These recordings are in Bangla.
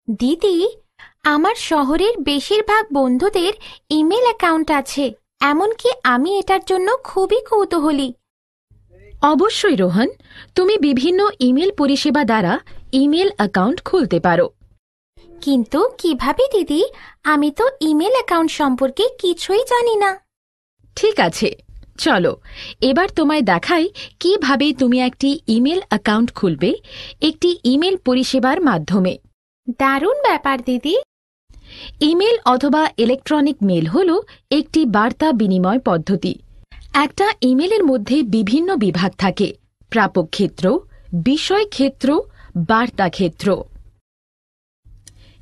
দিদি, আমার শহরের বেশিরভাগ বন্ধুদের ইমেল অ্যাকাউন্ট আছে, এমনকি আমি এটার জন্য খুবই কৌতূহলী। অবশ্যই রোহন, তুমি বিভিন্ন ইমেল পরিষেবা দ্বারা ইমেল অ্যাকাউন্ট খুলতে পারো। কিন্তু কিভাবে দিদি? আমি তো ইমেল অ্যাকাউন্ট সম্পর্কে কিছুই জানি না। ঠিক আছে, চলো এবার তোমায় দেখাই কিভাবে তুমি একটি ইমেল অ্যাকাউন্ট খুলবে একটি ইমেল পরিষেবার মাধ্যমে। দারুণ ব্যাপার দিদি। ইমেল অথবা ইলেকট্রনিক মেল হল একটি বার্তা বিনিময় পদ্ধতি। একটা ইমেলের মধ্যে বিভিন্ন বিভাগ থাকে: প্রাপক ক্ষেত্র, বিষয় ক্ষেত্র, বার্তা ক্ষেত্র।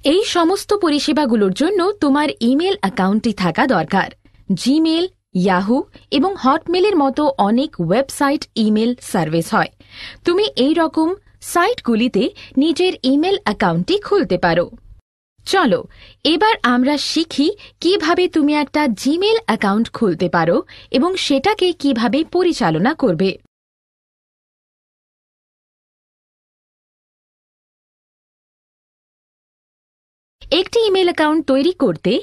এই সমস্ত পরিষেবাগুলোর জন্য তোমার ইমেল অ্যাকাউন্টটি থাকা দরকার। জিমেল, ইয়াহু এবং হটমেলের মতো অনেক ওয়েবসাইট ইমেল সার্ভিস হয়। তুমি এই রকম সাইটগুলিতে নিজের ইমেল অ্যাকাউন্টটি খুলতে পারো। চলো এবার আমরা শিখি কিভাবে তুমি একটা জিমেল অ্যাকাউন্ট খুলতে পারো এবং সেটাকে কিভাবে পরিচালনা করবে। একটি ইমেল অ্যাকাউন্ট তৈরি করতে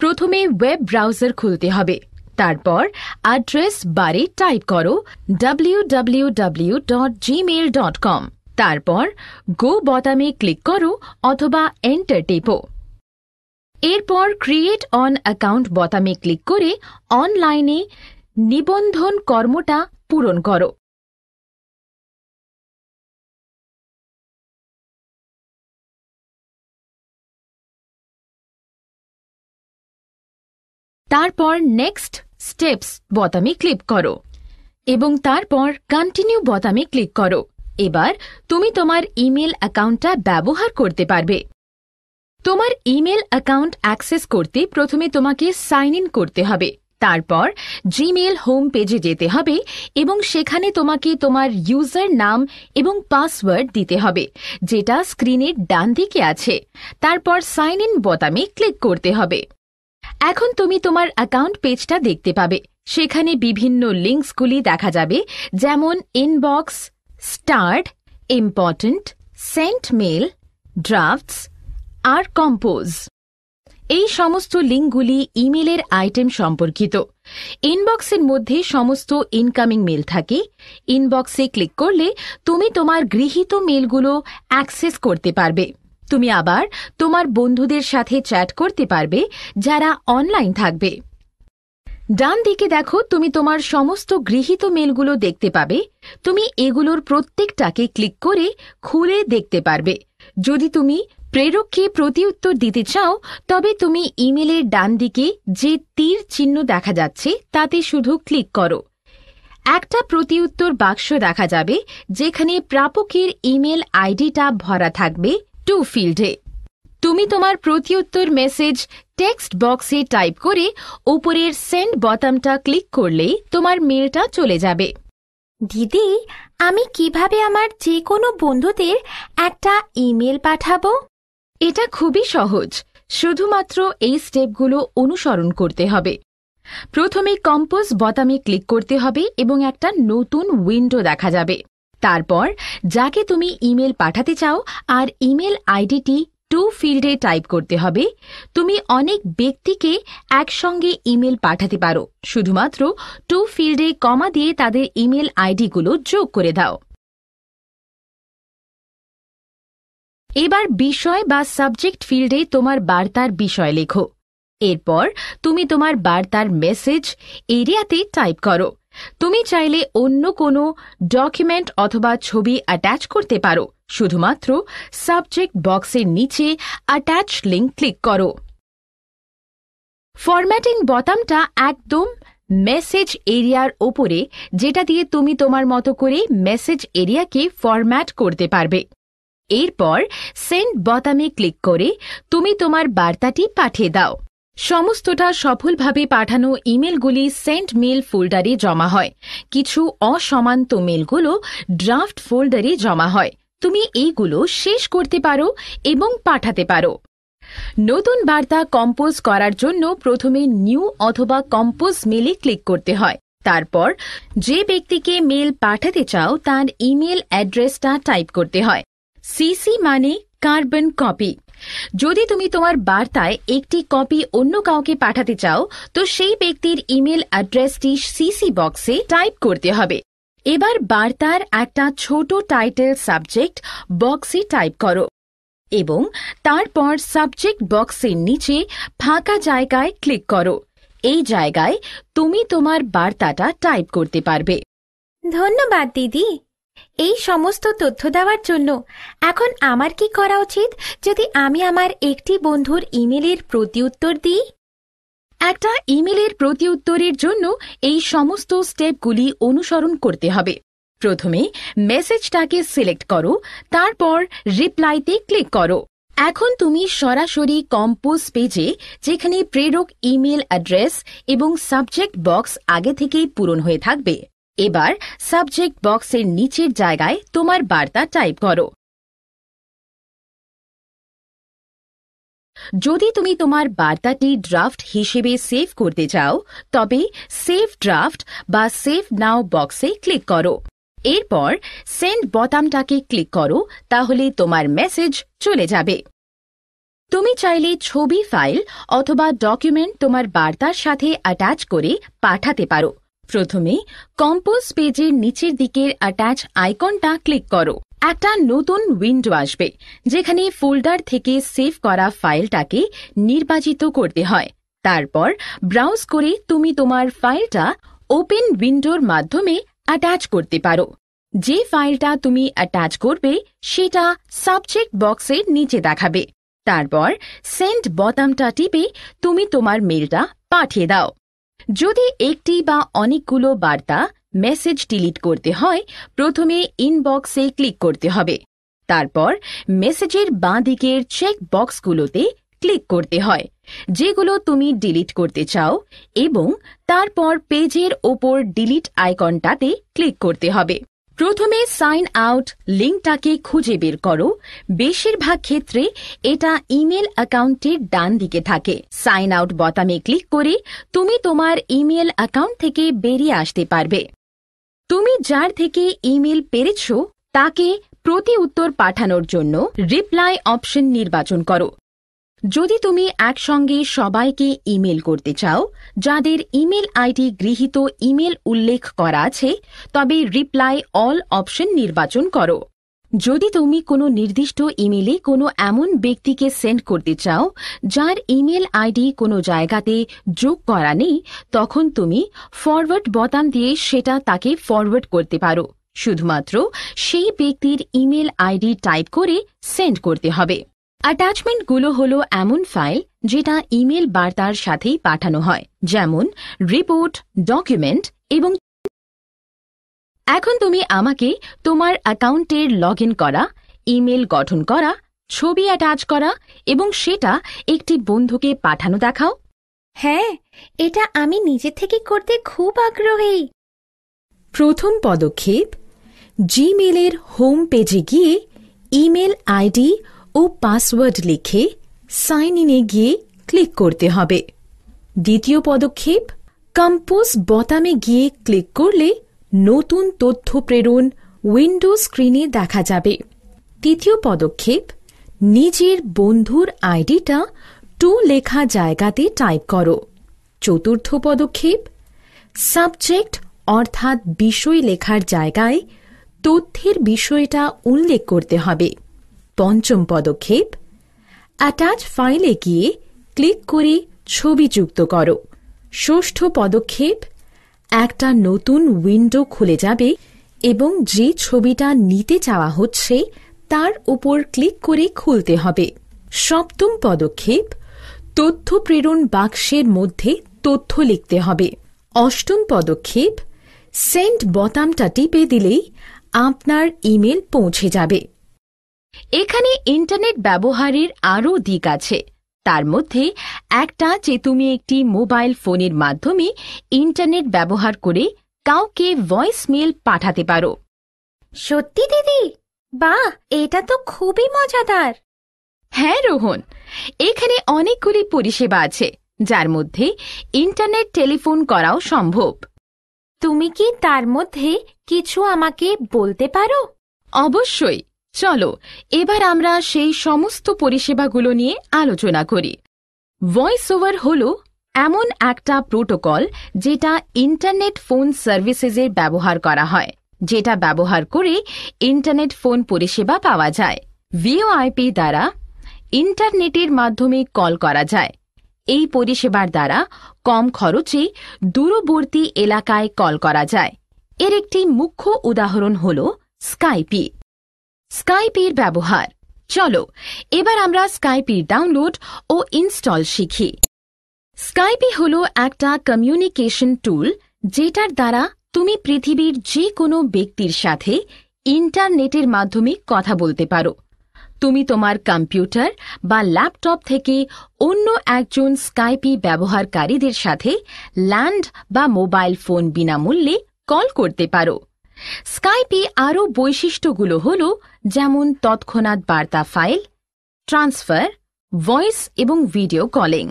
প্রথমে ওয়েব ব্রাউজার খুলতে হবে। তারপর অ্যাড্রেস বারে টাইপ করো www.gmail.com। তারপর গো বোতামে ক্লিক করো অথবা এন্টার টেপো। এরপর ক্রিয়েট অন অ্যাকাউন্ট বোতামে ক্লিক করে অনলাইনে নিবন্ধন কর্মটা পূরণ করো। তারপর নেক্সট স্টেপস বোতামে ক্লিক করো এবং তারপর কন্টিনিউ বোতামে ক্লিক করো। এবার তুমি তোমার ইমেল অ্যাকাউন্টটা ব্যবহার করতে পারবে। তোমার ইমেল অ্যাকাউন্ট অ্যাক্সেস করতে প্রথমে তোমাকে সাইন ইন করতে হবে। তারপর জিমেল হোম পেজে যেতে হবে এবং সেখানে তোমাকে তোমার ইউজার নাম এবং পাসওয়ার্ড দিতে হবে, যেটা স্ক্রিনের ডান দিকে আছে। তারপর সাইন ইন বোতামে ক্লিক করতে হবে। এখন তুমি তোমার অ্যাকাউন্ট পেজটা দেখতে পাবে। সেখানে বিভিন্ন লিঙ্কসগুলি দেখা যাবে, যেমন inbox, start, important, sent mail, drafts আর কম্পোজ। এই সমস্ত লিঙ্কগুলি ইমেলের আইটেম সম্পর্কিত। ইনবক্সের মধ্যে সমস্ত ইনকামিং মেল থাকে। ইনবক্সে ক্লিক করলে তুমি তোমার গৃহীত মেলগুলো অ্যাক্সেস করতে পারবে। তুমি আবার তোমার বন্ধুদের সাথে চ্যাট করতে পারবে যারা অনলাইন থাকবে। ডান দিকে দেখো, তুমি তোমার সমস্ত গৃহীত মেলগুলো দেখতে পাবে। তুমি এগুলোর প্রত্যেকটাকে ক্লিক করে খুলে দেখতে পারবে। যদি তুমি প্রেরককে প্রতিউত্তর দিতে চাও, তবে তুমি ইমেলের ডান দিকে যে তীর চিহ্ন দেখা যাচ্ছে তাতে শুধু ক্লিক করো। একটা প্রতিউত্তর বাক্স দেখা যাবে, যেখানে প্রাপকের ইমেল আইডিটা ভরা থাকবে টু ফিল্ডে। তুমি তোমার প্রতিউত্তর মেসেজ টেক্সট বক্সে টাইপ করে উপরের সেন্ড বোতামটা ক্লিক করলেই তোমার মেলটা চলে যাবে। দিদি, আমি কিভাবে আমার যে কোনো বন্ধুদের একটা ইমেল পাঠাবো? এটা খুবই সহজ। শুধুমাত্র এই স্টেপগুলো অনুসরণ করতে হবে। প্রথমে কম্পোজ বোতামে ক্লিক করতে হবে এবং একটা নতুন উইন্ডো দেখা যাবে। তারপর যাকে তুমি ইমেল পাঠাতে চাও আর ইমেল আইডিটি টু ফিল্ডে টাইপ করতে হবে। তুমি অনেক ব্যক্তিকে একসঙ্গে ইমেল পাঠাতে পারো। শুধুমাত্র টু ফিল্ডে কমা দিয়ে তাদের ইমেল আইডিগুলো যোগ করে দাও। এবার বিষয় বা সাবজেক্ট ফিল্ডে তোমার বার্তার বিষয় লেখো। এরপর তুমি তোমার বার্তার মেসেজ এরিয়াতে টাইপ করো। তুমি চাইলে অন্য কোনো ডকুমেন্ট অথবা ছবি অ্যাটাচ করতে পারো। শুধুমাত্র সাবজেক্ট বক্সের নিচে অ্যাটাচ লিঙ্ক ক্লিক করো। ফরম্যাটিং বোতামটা একদম মেসেজ এরিয়ার ওপরে, যেটা দিয়ে তুমি তোমার মতো করে মেসেজ এরিয়াকে ফরম্যাট করতে পারবে। এরপর সেন্ড বোতামে ক্লিক করে তুমি তোমার বার্তাটি পাঠিয়ে দাও। সমস্তটা সফলভাবে পাঠানো ইমেলগুলি সেন্ট মেল ফোল্ডারে জমা হয়। কিছু অসমান্ত মেলগুলো ড্রাফট ফোল্ডারে জমা হয়। তুমি এইগুলো শেষ করতে পারো এবং পাঠাতে পারো। নতুন বার্তা কম্পোজ করার জন্য প্রথমে নিউ অথবা কম্পোজ মেলে ক্লিক করতে হয়। তারপর যে ব্যক্তিকে মেল পাঠাতে চাও তার ইমেল অ্যাড্রেসটা টাইপ করতে হয়। সিসি মানে কার্বন কপি। যদি তুমি তোমার বার্তায় একটি কপি অন্য কাউকে পাঠাতে চাও তো সেই ব্যক্তির ইমেল অ্যাড্রেসটি সিসি বক্সে টাইপ করতে হবে। এবার বার্তার একটা ছোট টাইটেল সাবজেক্ট বক্সে টাইপ করো এবং তারপর সাবজেক্ট বক্সের নিচে ফাঁকা জায়গায় ক্লিক করো। এই জায়গায় তুমি তোমার বার্তাটা টাইপ করতে পারবে। ধন্যবাদ দিদি, এই সমস্ত তথ্য দেওয়ার জন্য। এখন আমার কি করা উচিত যদি আমি আমার একটি বন্ধুর ইমেলের প্রতিউত্তর দিই? একটা ইমেলের প্রতিউত্তরের জন্য এই সমস্ত স্টেপগুলি অনুসরণ করতে হবে। প্রথমে মেসেজটাকে সিলেক্ট করো, তারপর রিপ্লাইতে ক্লিক করো। এখন তুমি সরাসরি কম্পোজ পেজে, যেখানে প্রেরক ইমেল অ্যাড্রেস এবং সাবজেক্ট বক্স আগে থেকেই পূরণ হয়ে থাকবে। এবার সাবজেক্ট বক্সের নিচের জায়গায় তোমার বার্তা টাইপ করো। যদি তুমি তোমার বার্তাটি ড্রাফট হিসেবে সেভ করতে চাও তবে সেভ ড্রাফট বা সেভ নাও বক্সে ক্লিক করো। এরপর সেন্ড বোতামটাকে ক্লিক করো, তাহলে তোমার মেসেজ চলে যাবে। তুমি চাইলে ছবি ফাইল অথবা ডকুমেন্ট তোমার বার্তার সাথে অ্যাটাচ করে পাঠাতে পারো। প্রথমে কম্পোজ পেজের নিচের দিকের অ্যাটাচ আইকনটা ক্লিক করো। একটা নতুন উইন্ডো আসবে যেখানে ফোল্ডার থেকে সেভ করা ফাইলটাকে নির্বাচিত করতে হয়। তারপর ব্রাউজ করে তুমি তোমার ফাইলটা ওপেন উইন্ডোর মাধ্যমে অ্যাটাচ করতে পারো। যে ফাইলটা তুমি অ্যাটাচ করবে সেটা সাবজেক্ট বক্সের নিচে দেখাবে। তারপর সেন্ড বোতামটা টিপে তুমি তোমার মেলটা পাঠিয়ে দাও। যদি একটি বা অনেকগুলো বার্তা মেসেজ ডিলিট করতে হয় প্রথমে ইনবক্সে ক্লিক করতে হবে। তারপর মেসেজের বাঁ দিকের চেক বক্সগুলোতে ক্লিক করতে হয় যেগুলো তুমি ডিলিট করতে চাও এবং তারপর পেজের ওপর ডিলিট আইকনটাতে ক্লিক করতে হবে। প্রথমে সাইন আউট লিঙ্কটাকে খুঁজে বের করো। বেশিরভাগ ক্ষেত্রে এটা ইমেল অ্যাকাউন্টের ডান দিকে থাকে। সাইন আউট বোতামে ক্লিক করে তুমি তোমার ইমেল অ্যাকাউন্ট থেকে বেরিয়ে আসতে পারবে। তুমি যার থেকে ইমেল পেয়েছ তাকে প্রতি উত্তর পাঠানোর জন্য রিপ্লাই অপশন নির্বাচন করো। যদি তুমি একসঙ্গে সবাইকে ইমেল করতে চাও যাদের ইমেল আইডি গৃহীত ইমেল উল্লেখ করা আছে তবে রিপ্লাই অল অপশন নির্বাচন করো। যদি তুমি কোনো নির্দিষ্ট ইমেলে কোনো এমন ব্যক্তিকে সেন্ড করতে চাও যার ইমেল আইডি কোনো জায়গাতে যোগ করা নেই তখন তুমি ফরওয়ার্ড বোতাম দিয়ে সেটা তাকে ফরওয়ার্ড করতে পারো। শুধুমাত্র সেই ব্যক্তির ইমেল আইডি টাইপ করে সেন্ড করতে হবে। অ্যাটাচমেন্টগুলো হলো এমন ফাইল যেটা ইমেল বার্তার সাথেই পাঠানো হয়, যেমন রিপোর্ট, ডকুমেন্ট এবং। এখন তুমি আমাকে তোমার অ্যাকাউন্টের লগ ইন করা, ইমেল গঠন করা, ছবি অ্যাটাচ করা এবং সেটা একটি বন্ধুকে পাঠানো দেখাও। হ্যাঁ, এটা আমি নিজে থেকে করতে খুব আগ্রহী। প্রথম পদক্ষেপ, জিমেলের হোম পেজে গিয়ে ইমেল আইডি ও পাসওয়ার্ড লিখে সাইন ইনে গিয়ে ক্লিক করতে হবে। দ্বিতীয় পদক্ষেপ, কম্পোজ বোতামে গিয়ে ক্লিক করলে নতুন তথ্য প্রেরণ উইন্ডো স্ক্রিনে দেখা যাবে। তৃতীয় পদক্ষেপ, নিজের বন্ধুর আইডিটা টু লেখা জায়গাতে টাইপ করো। চতুর্থ পদক্ষেপ, সাবজেক্ট অর্থাৎ বিষয় লেখার জায়গায় তথ্যের বিষয়টা উল্লেখ করতে হবে। পঞ্চম পদক্ষেপ, অ্যাটাচ ফাইলে গিয়ে ক্লিক করে ছবি যুক্ত করো। ষষ্ঠ পদক্ষেপ, একটা নতুন উইন্ডো খুলে যাবে এবং যে ছবিটা নিতে চাওয়া হচ্ছে তার উপর ক্লিক করে খুলতে হবে। সপ্তম পদক্ষেপ, তথ্য প্রেরণ বাক্সের মধ্যে তথ্য লিখতে হবে। অষ্টম পদক্ষেপ, সেন্ড বোতামটা টিপে দিলেই আপনার ইমেল পৌঁছে যাবে। এখানে ইন্টারনেট ব্যবহারের আরও দিক আছে। তার মধ্যে একটা যে তুমি একটি মোবাইল ফোনের মাধ্যমে ইন্টারনেট ব্যবহার করে কাউকে ভয়েস মেল পাঠাতে পারো। সত্যি দিদি? বাহ, এটা তো খুবই মজাদার। হ্যাঁ রোহন, এখানে অনেকগুলি পরিষেবা আছে যার মধ্যে ইন্টারনেট টেলিফোন করাও সম্ভব। তুমি কি তার মধ্যে কিছু আমাকে বলতে পারো? অবশ্যই। চলো এবার আমরা সেই সমস্ত পরিষেবাগুলো নিয়ে আলোচনা করি। ভয়েস ওভার হল এমন একটা প্রোটোকল যেটা ইন্টারনেট ফোন সার্ভিসেসের ব্যবহার করা হয়, যেটা ব্যবহার করে ইন্টারনেট ফোন পরিষেবা পাওয়া যায়। ভিওআইপি দ্বারা ইন্টারনেটের মাধ্যমে কল করা যায়। এই পরিষেবার দ্বারা কম খরচে দূরবর্তী এলাকায় কল করা যায়। এর একটি মুখ্য উদাহরণ হল স্কাইপি। স্কাইপির ব্যবহার। চলো এবার আমরা স্কাইপির ডাউনলোড ও ইনস্টল শিখি। স্কাইপি হল একটা কমিউনিকেশন টুল যেটার দ্বারা তুমি পৃথিবীর যে কোনো ব্যক্তির সাথে ইন্টারনেটের মাধ্যমে কথা বলতে পারো। তুমি তোমার কম্পিউটার বা ল্যাপটপ থেকে অন্য একজন স্কাইপি ব্যবহারকারীদের সাথে ল্যান্ড বা মোবাইল ফোন বিনামূল্যে কল করতে পারো। স্কাইপি আরও বৈশিষ্ট্যগুলো হল যেমন তৎক্ষণাৎ বার্তা ফাইল, ট্রান্সফার, ভয়েস এবং ভিডিও কলিং।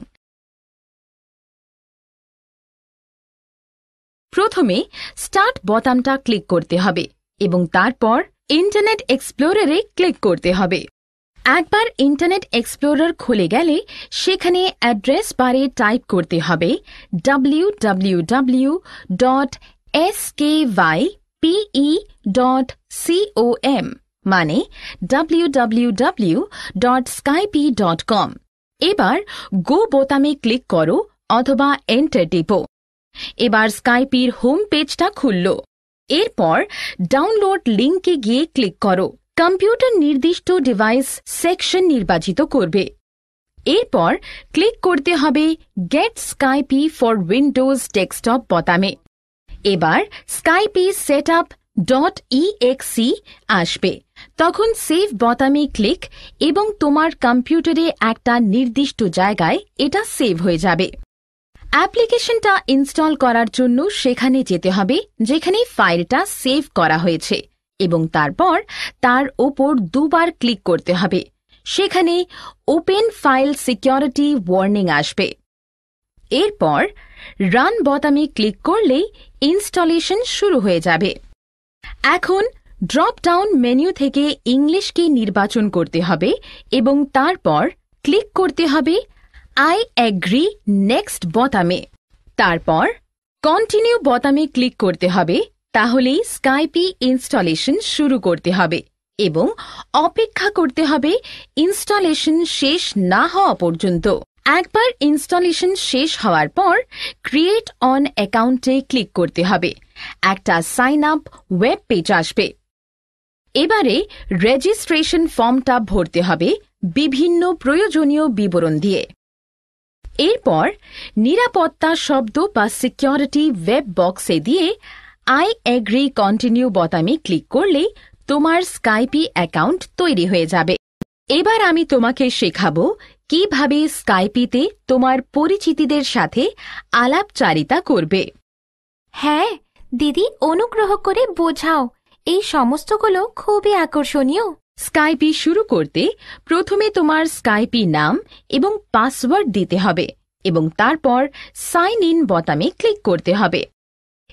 প্রথমে স্টার্ট বোতামটা ক্লিক করতে হবে এবং তারপর ইন্টারনেট এক্সপ্লোরারে ক্লিক করতে হবে। একবার ইন্টারনেট এক্সপ্লোরার খুলে গেলে সেখানে অ্যাড্রেস বারে টাইপ করতে হবে www.skype.com, মানে www.skype.com। এবার গো বোতামে ক্লিক করো অথবা এন্টার টিপো। এবার স্কাইপির হোম পেজটা খুলল। এরপর ডাউনলোড লিঙ্কে গিয়ে ক্লিক করো। কম্পিউটার নির্দিষ্ট ডিভাইস সেকশন নির্বাচিত করবে। এরপর ক্লিক করতে হবে get Skype for Windows desktop বোতামে। এবার স্কাইপি setup.exe আসবে। তখন সেভ বোতামে ক্লিক এবং তোমার কম্পিউটারে একটা নির্দিষ্ট জায়গায় এটা সেভ হয়ে যাবে। অ্যাপ্লিকেশনটা ইনস্টল করার জন্য সেখানে যেতে হবে যেখানে ফাইলটা সেভ করা হয়েছে এবং তারপর তার ওপর দুবার ক্লিক করতে হবে। সেখানে ওপেন ফাইল সিকিউরিটি ওয়ার্নিং আসবে। এরপর রান বোতামে ক্লিক করলেই ইনস্টলেশন শুরু হয়ে যাবে। এখন ড্রপ ডাউন মেনু থেকে ইংলিশকে নির্বাচন করতে হবে এবং তারপর ক্লিক করতে হবে আই এগ্রি নেক্সট বোতামে। তারপর কন্টিনিউ বোতামে ক্লিক করতে হবে। তাহলেই স্কাইপি ইনস্টলেশন শুরু করতে হবে এবং অপেক্ষা করতে হবে ইনস্টলেশন শেষ না হওয়া পর্যন্ত। একবার ইনস্টলেশন শেষ হওয়ার পর ক্রিয়েট অন অ্যাকাউন্টে ক্লিক করতে হবে। একটা সাইন আপ ওয়েব পেজ আসবে। এবারে রেজিস্ট্রেশন ফর্মটা ভরতে হবে বিভিন্ন প্রয়োজনীয় বিবরণ দিয়ে। এরপর নিরাপত্তা শব্দ বা সিকিউরিটি ওয়েব বক্সে দিয়ে আই এগ্রি কন্টিনিউ বোতামে ক্লিক করলেই তোমার স্কাইপি অ্যাকাউন্ট তৈরি হয়ে যাবে। এবার আমি তোমাকে শেখাবো কিভাবে স্কাইপিতে তোমার পরিচিতিদের সাথে আলাপচারিতা করবে। হ্যাঁ দিদি, অনুগ্রহ করে বোঝাও। এই সমস্তগুলো খুবই আকর্ষণীয়। স্কাইপি শুরু করতে প্রথমে তোমার স্কাইপি নাম এবং পাসওয়ার্ড দিতে হবে এবং তারপর সাইন ইন বোতামে ক্লিক করতে হবে।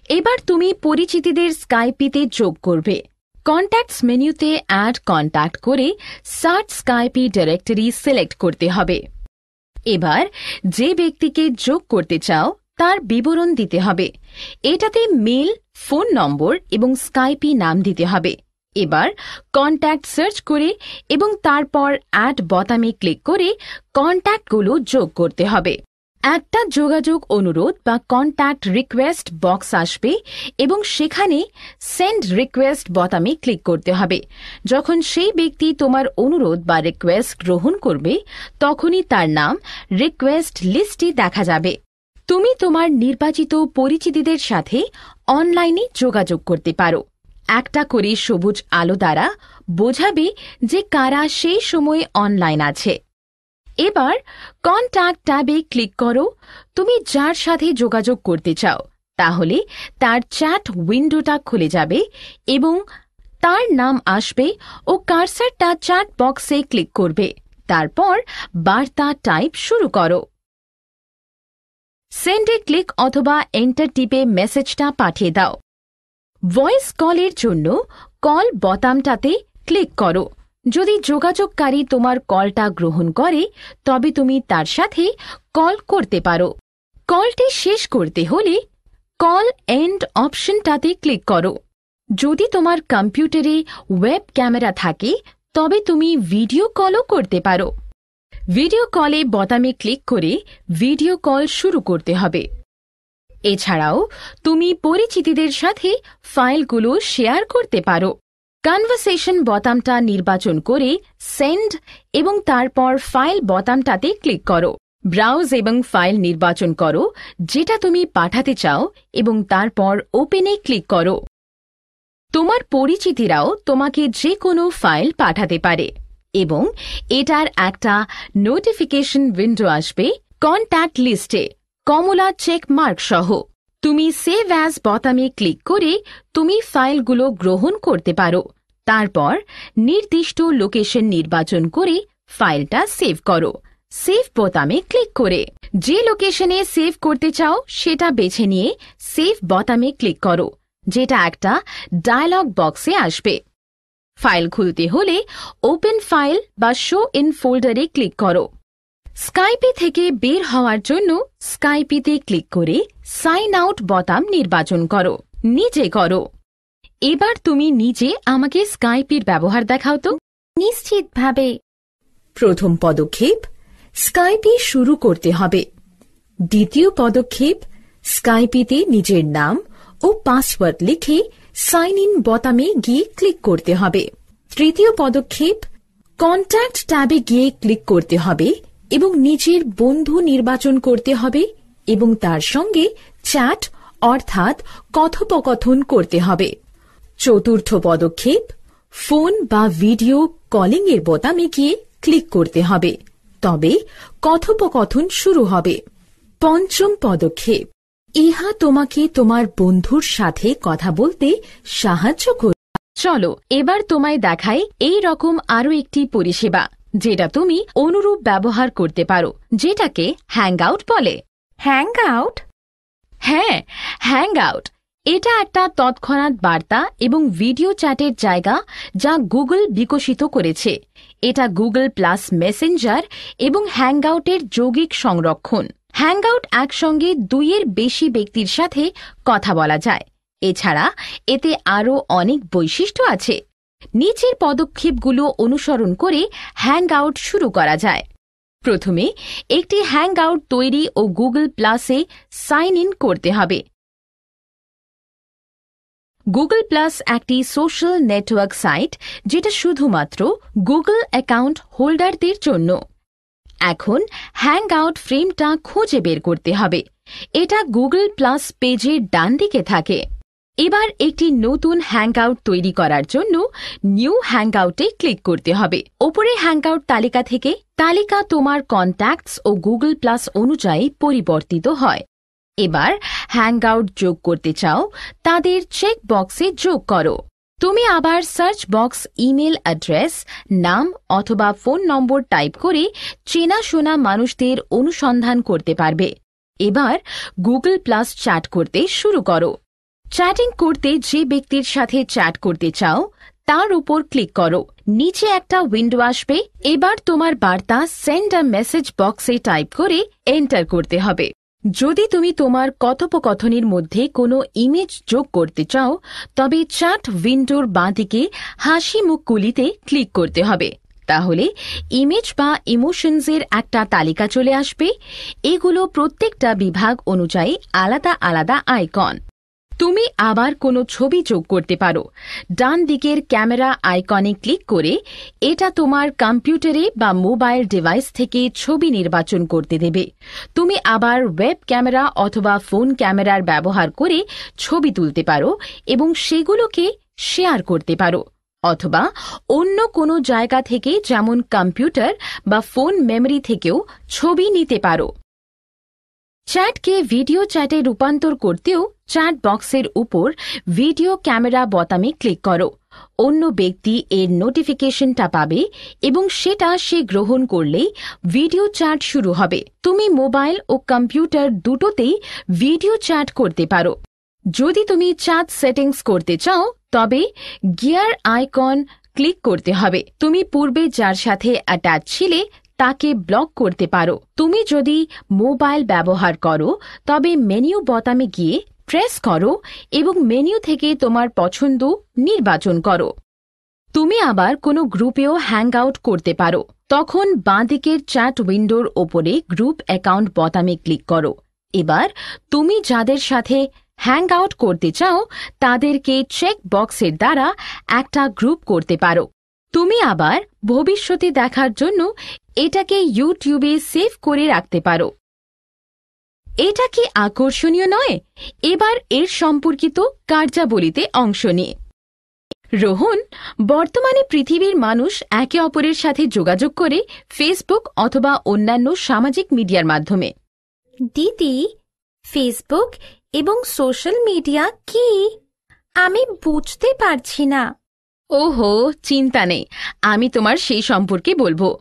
এবার তুমি পরিচিতিদের স্কাইপিতে যোগ করবে। কন্ট্যাক্টস মেনুতে অ্যাড কন্ট্যাক্ট করে সার্চ স্কাইপি ডিরেক্টরি সিলেক্ট করতে হবে। এবার যে ব্যক্তিকে যোগ করতে চাও তার বিবরণ দিতে হবে। এটাতে মেল, ফোন নম্বর এবং স্কাইপি নাম দিতে হবে। এবার কন্ট্যাক্ট সার্চ করে এবং তারপর অ্যাড বোতামে ক্লিক করে কন্ট্যাক্টগুলো যোগ করতে হবে। একটা যোগাযোগ অনুরোধ বা কন্ট্যাক্ট রিকোয়েস্ট বক্স আসবে এবং সেখানে সেন্ড রিকোয়েস্ট বোতামে ক্লিক করতে হবে। যখন সেই ব্যক্তি তোমার অনুরোধ বা রিকোয়েস্ট গ্রহণ করবে তখনই তার নাম রিকোয়েস্ট লিস্টে দেখা যাবে। তুমি তোমার নির্বাচিত পরিচিতিদের সাথে অনলাইনে যোগাযোগ করতে পারো। একটা করে সবুজ আলো দ্বারা বোঝাবে যে কারা সেই সময় অনলাইন আছে। এবার কন্ট্যাক্ট ট্যাবে ক্লিক করো। তুমি যার সাথে যোগাযোগ করতে চাও তাহলে তার চ্যাট উইন্ডোটা খুলে যাবে এবং তার নাম আসবে ও কার্সারটা চ্যাট বক্সে ক্লিক করবে। তারপর বার্তা টাইপ শুরু করো। সেন্ডে ক্লিক অথবা এন্টার টিপে মেসেজটা পাঠিয়ে দাও। ভয়েস কলের জন্য কল বোতামটাতে ক্লিক করো। যদি যোগাযোগকারী তোমার কলটা গ্রহণ করে তবে তুমি তার সাথে কল করতে পারো। কলটি শেষ করতে হলে কল এন্ড অপশনটাতে ক্লিক করো। যদি তোমার কম্পিউটারে ওয়েব ক্যামেরা থাকে তবে তুমি ভিডিও কলও করতে পারো। ভিডিও কলে বোতামে ক্লিক করে ভিডিও কল শুরু করতে হবে। এছাড়াও তুমি পরিচিতদের সাথে ফাইলগুলো শেয়ার করতে পারো। কনভারসেশন বোতামটা নির্বাচন করে সেন্ড এবং তারপর ফাইল বোতামটাতে ক্লিক করো। ব্রাউজ এবং ফাইল নির্বাচন করো যেটা তুমি পাঠাতে চাও এবং তারপর ওপেনে ক্লিক করো। তোমার পরিচিতরাও তোমাকে যে কোনো ফাইল পাঠাতে পারে এবং এটার একটা নোটিফিকেশন উইন্ডো আসবে কন্ট্যাক্ট লিস্টে কমলা চেক মার্ক সহ। তুমি সেভ অ্যাজ বোতামে ক্লিক করে তুমি ফাইলগুলো গ্রহণ করতে পারো। তারপর নির্দিষ্ট লোকেশন নির্বাচন করে ফাইলটা সেভ করো। সেভ বোতামে ক্লিক করে যে লোকেশনে সেভ করতে চাও সেটা বেছে নিয়ে সেভ বোতামে ক্লিক করো, যেটা একটা ডায়লগ বক্সে আসবে। ফাইল খুলতে হলে ওপেন ফাইল বা শো ইন ফোল্ডারে ক্লিক করো। স্কাইপে থেকে বের হওয়ার জন্য স্কাইপিতে ক্লিক করে সাইন আউট বোতাম নির্বাচন করো। নিজে করো। এবার তুমি নিজে আমাকে স্কাইপের ব্যবহার দেখাও তো। নিশ্চিতভাবে। প্রথম পদক্ষেপ, স্কাইপে শুরু করতে হবে। দ্বিতীয় পদক্ষেপ, স্কাইপিতে নিজের নাম ও পাসওয়ার্ড লিখে সাইন ইন বোতামে গিয়ে ক্লিক করতে হবে। তৃতীয় পদক্ষেপ, কন্ট্যাক্ট ট্যাবে গিয়ে ক্লিক করতে হবে এবং নিজের বন্ধু নির্বাচন করতে হবে এবং তার সঙ্গে চ্যাট অর্থাৎ কথোপকথন করতে হবে। চতুর্থ পদক্ষেপ, ফোন বা ভিডিও কলিং এর বোতামে গিয়ে ক্লিক করতে হবে, তবে কথোপকথন শুরু হবে। পঞ্চম পদক্ষেপ, ইহা তোমাকে তোমার বন্ধুর সাথে কথা বলতে সাহায্য করবে। চলো এবার তোমায় দেখাই এই রকম আরো একটি পরিষেবা যেটা তুমি অনুরূপ ব্যবহার করতে পারো, যেটাকে হ্যাংআউট বলে। হ্যাংআউট? হ্যাঁ, হ্যাংআউট। এটা একটা তৎক্ষণাৎ বার্তা এবং ভিডিও চ্যাটের জায়গা যা গুগল বিকশিত করেছে। এটা গুগল প্লাস মেসেঞ্জার এবং হ্যাংআউটের যৌগিক সংরক্ষণ। হ্যাংআউট একসঙ্গে দুইয়ের বেশি ব্যক্তির সাথে কথা বলা যায়। এছাড়া এতে আরও অনেক বৈশিষ্ট্য আছে। নিচের পদক্ষেপগুলো অনুসরণ করে হ্যাংআউট শুরু করা যায়। প্রথমে একটি হ্যাংআউট তৈরি ও গুগল প্লাসে সাইন ইন করতে হবে। গুগল প্লাস একটি সোশ্যাল নেটওয়ার্ক সাইট যেটা শুধুমাত্র গুগল অ্যাকাউন্ট হোল্ডারদের জন্য। এখন হ্যাংআউট ফ্রেমটা খুঁজে বের করতে হবে। এটা গুগল প্লাস পেজের ডান দিকে থাকে। এবার একটি নতুন হ্যাংআউট তৈরি করার জন্য নিউ হ্যাংআউটে ক্লিক করতে হবে। ওপরে হ্যাংআউট তালিকা থেকে তালিকা তোমার কন্ট্যাক্টস ও গুগল প্লাস অনুযায়ী পরিবর্তিত হয়। এবার হ্যাংআউট যোগ করতে চাও তাদের চেক বক্সে যোগ করো। তুমি আবার সার্চ বক্স ইমেল অ্যাড্রেস, নাম অথবা ফোন নম্বর টাইপ করে চেনাশোনা মানুষদের অনুসন্ধান করতে পারবে। এবার গুগল প্লাস চ্যাট করতে শুরু করো। চ্যাটিং করতে যে ব্যক্তির সাথে চ্যাট করতে চাও তার উপর ক্লিক করো। নিচে একটা উইন্ডো আসবে। এবার তোমার বার্তা সেন্ড আ মেসেজ বক্সে টাইপ করে এন্টার করতে হবে। যদি তুমি তোমার কথোপকথনের মধ্যে কোনো ইমেজ যোগ করতে চাও তবে চ্যাট উইন্ডোর বাঁদিকে হাসি মুখ কুলিতে ক্লিক করতে হবে। তাহলে ইমেজ বা ইমোশনসের একটা তালিকা চলে আসবে। এগুলো প্রত্যেকটা বিভাগ অনুযায়ী আলাদা আলাদা আইকন। তুমি আবার কোনো ছবি যোগ করতে পারো। ডান দিকের ক্যামেরা আইকনে ক্লিক করে এটা তোমার কম্পিউটারে বা মোবাইল ডিভাইস থেকে ছবি নির্বাচন করতে দেবে। তুমি আবার ওয়েব ক্যামেরা অথবা ফোন ক্যামেরার ব্যবহার করে ছবি তুলতে পারো এবং সেগুলোকে শেয়ার করতে পারো, অথবা অন্য কোনো জায়গা থেকে যেমন কম্পিউটার বা ফোন মেমরি থেকেও ছবি নিতে পারো। চ্যাটকে ভিডিও চ্যাটে রূপান্তর করতেও চ্যাট বক্সের উপর ভিডিও ক্যামেরা বোতামে ক্লিক করো। অন্য ব্যক্তি এর নোটিফিকেশনটা পাবে এবং সেটা সে গ্রহণ করলেই ভিডিও চ্যাট শুরু হবে। তুমি মোবাইল ও কম্পিউটার দুটোতেই ভিডিও চ্যাট করতে পারো। যদি তুমি চ্যাট সেটিংস করতে চাও তবে গিয়ার আইকন ক্লিক করতে হবে। তুমি পূর্বে যার সাথে অ্যাটাচ ছিলে তাকে ব্লক করতে পারো। তুমি যদি মোবাইল ব্যবহার করো তবে মেনু বোতামে গিয়ে প্রেস করো এবং মেনু থেকে তোমার পছন্দ নির্বাচন করো। তুমি আবার কোনো গ্রুপেও হ্যাং আউট করতে পারো। তখন বাঁদিকের চ্যাট উইন্ডোর ওপরে গ্রুপ অ্যাকাউন্ট বোতামে ক্লিক করো। এবার তুমি যাদের সাথে হ্যাং আউট করতে চাও তাদেরকে চেক বক্সের দ্বারা একটা গ্রুপ করতে পারো। তুমি আবার ভবিষ্যতে দেখার জন্য এটাকে ইউটিউবে সেভ করে রাখতে পারো। এটা কি আকর্ষণীয় নয়? এবার এর সম্পর্কিত কার্যাবলীতে অংশ নিয়ে রোহন, বর্তমানে পৃথিবীর মানুষ একে অপরের সাথে যোগাযোগ করে ফেসবুক অথবা অন্যান্য সামাজিক মিডিয়ার মাধ্যমে। দিদি, ফেসবুক এবং সোশ্যাল মিডিয়া কি? আমি বুঝতে পারছি না। ওহো, চিন্তা নেই, আমি তোমার সেই সম্পর্কে বলবো।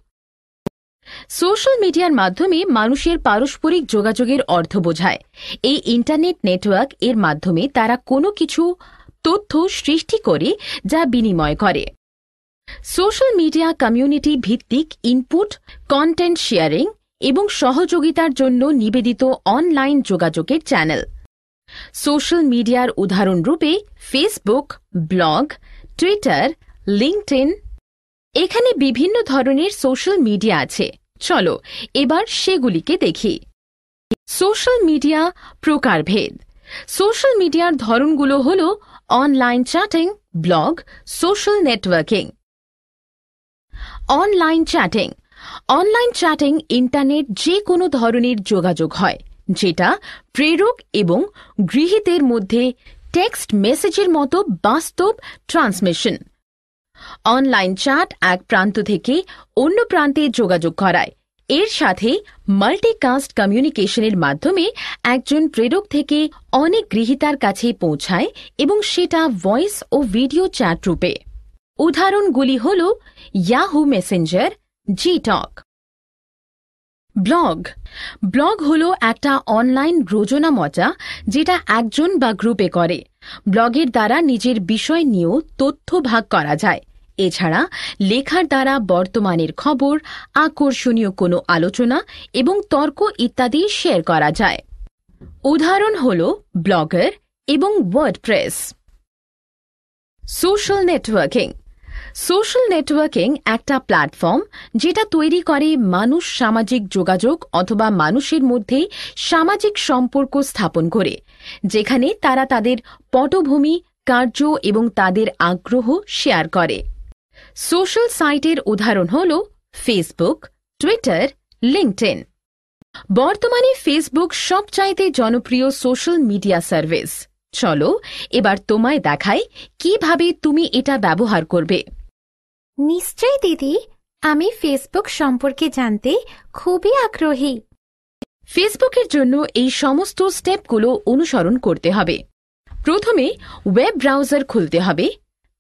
সোশ্যাল মিডিয়ার মাধ্যমে মানুষের পারস্পরিক যোগাযোগের অর্থ বোঝায়। এই ইন্টারনেট নেটওয়ার্ক এর মাধ্যমে তারা কোনো কিছু তথ্য সৃষ্টি করে যা বিনিময় করে। সোশ্যাল মিডিয়া কমিউনিটি ভিত্তিক ইনপুট, কন্টেন্ট শেয়ারিং এবং সহযোগিতার জন্য নিবেদিত অনলাইন যোগাযোগের চ্যানেল। সোশ্যাল মিডিয়ার উদাহরণ রূপে ফেসবুক, ব্লগ, টুইটার, লিঙ্কডইন। এখানে বিভিন্ন ধরনের সোশ্যাল মিডিয়া আছে। চলো এবার সেগুলিকে দেখি। সোশ্যাল মিডিয়া প্রকারভেদ। সোশ্যাল মিডিয়ার ধরনগুলো হল online chatting, blog, social networking. Online chatting. Online chatting internet যে কোনো ধরনের যোগাযোগ হয় যেটা প্রেরক এবং গৃহীতের মধ্যে টেক্সট মেসেজের মতো বাস্তব ট্রান্সমিশন। অনলাইন চ্যাট এক প্রান্ত থেকে অন্য প্রান্তে যোগাযোগ করায়। এর সাথে মাল্টিকাস্ট কমিউনিকেশনের মাধ্যমে একজন প্রেরক থেকে অনেক গৃহীতার কাছে পৌঁছায় এবং সেটা ভয়েস ও ভিডিও চ্যাট রূপে। উদাহরণগুলি হল ইয়াহু মেসেঞ্জার, জিটক। ব্লগ। ব্লগ হল একটা অনলাইন রচনামচা যেটা একজন বা গ্রুপে করে। ব্লগের দ্বারা নিজের বিষয় নিয়েও তথ্য ভাগ করা যায়। এছাড়া লেখার দ্বারা বর্তমানের খবর, আকর্ষণীয় কোনো আলোচনা এবং তর্ক ইত্যাদি শেয়ার করা যায়। উদাহরণ হল ব্লগার এবং WordPress. Social networking. Social networking একটা প্ল্যাটফর্ম যেটা তৈরি করে মানুষ সামাজিক যোগাযোগ অথবা মানুষের মধ্যে সামাজিক সম্পর্ক স্থাপন করে, যেখানে তারা তাদের পটভূমি, কার্য এবং তাদের আগ্রহ শেয়ার করে। সোশ্যাল সাইটের উদাহরণ হল ফেসবুক, টুইটার, লিঙ্কডইন। বর্তমানে ফেসবুক সবচাইতে জনপ্রিয় সোশ্যাল মিডিয়া সার্ভিস। চলো এবার তোমায় দেখাই কিভাবে তুমি এটা ব্যবহার করবে। নিশ্চয়ই দিদি, আমি ফেসবুক সম্পর্কে জানতে খুবই আগ্রহী। ফেসবুকের জন্য এই সমস্ত স্টেপগুলো অনুসরণ করতে হবে। প্রথমে ওয়েব ব্রাউজার খুলতে হবে,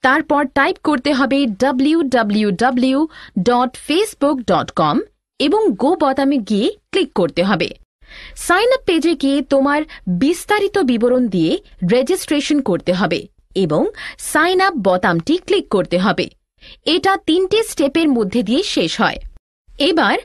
তারপর টাইপ করতে হবে www.facebook.com এবং গো বোতামে গিয়ে ক্লিক করতে হবে। সাইন আপ পেজে গিয়ে তোমার বিস্তারিত বিবরণ দিয়ে রেজিস্ট্রেশন করতে হবে এবং সাইন আপ বোতামটি ক্লিক করতে হবে। এটা 3টে স্টেপের মধ্যে দিয়ে শেষ হয়। এবার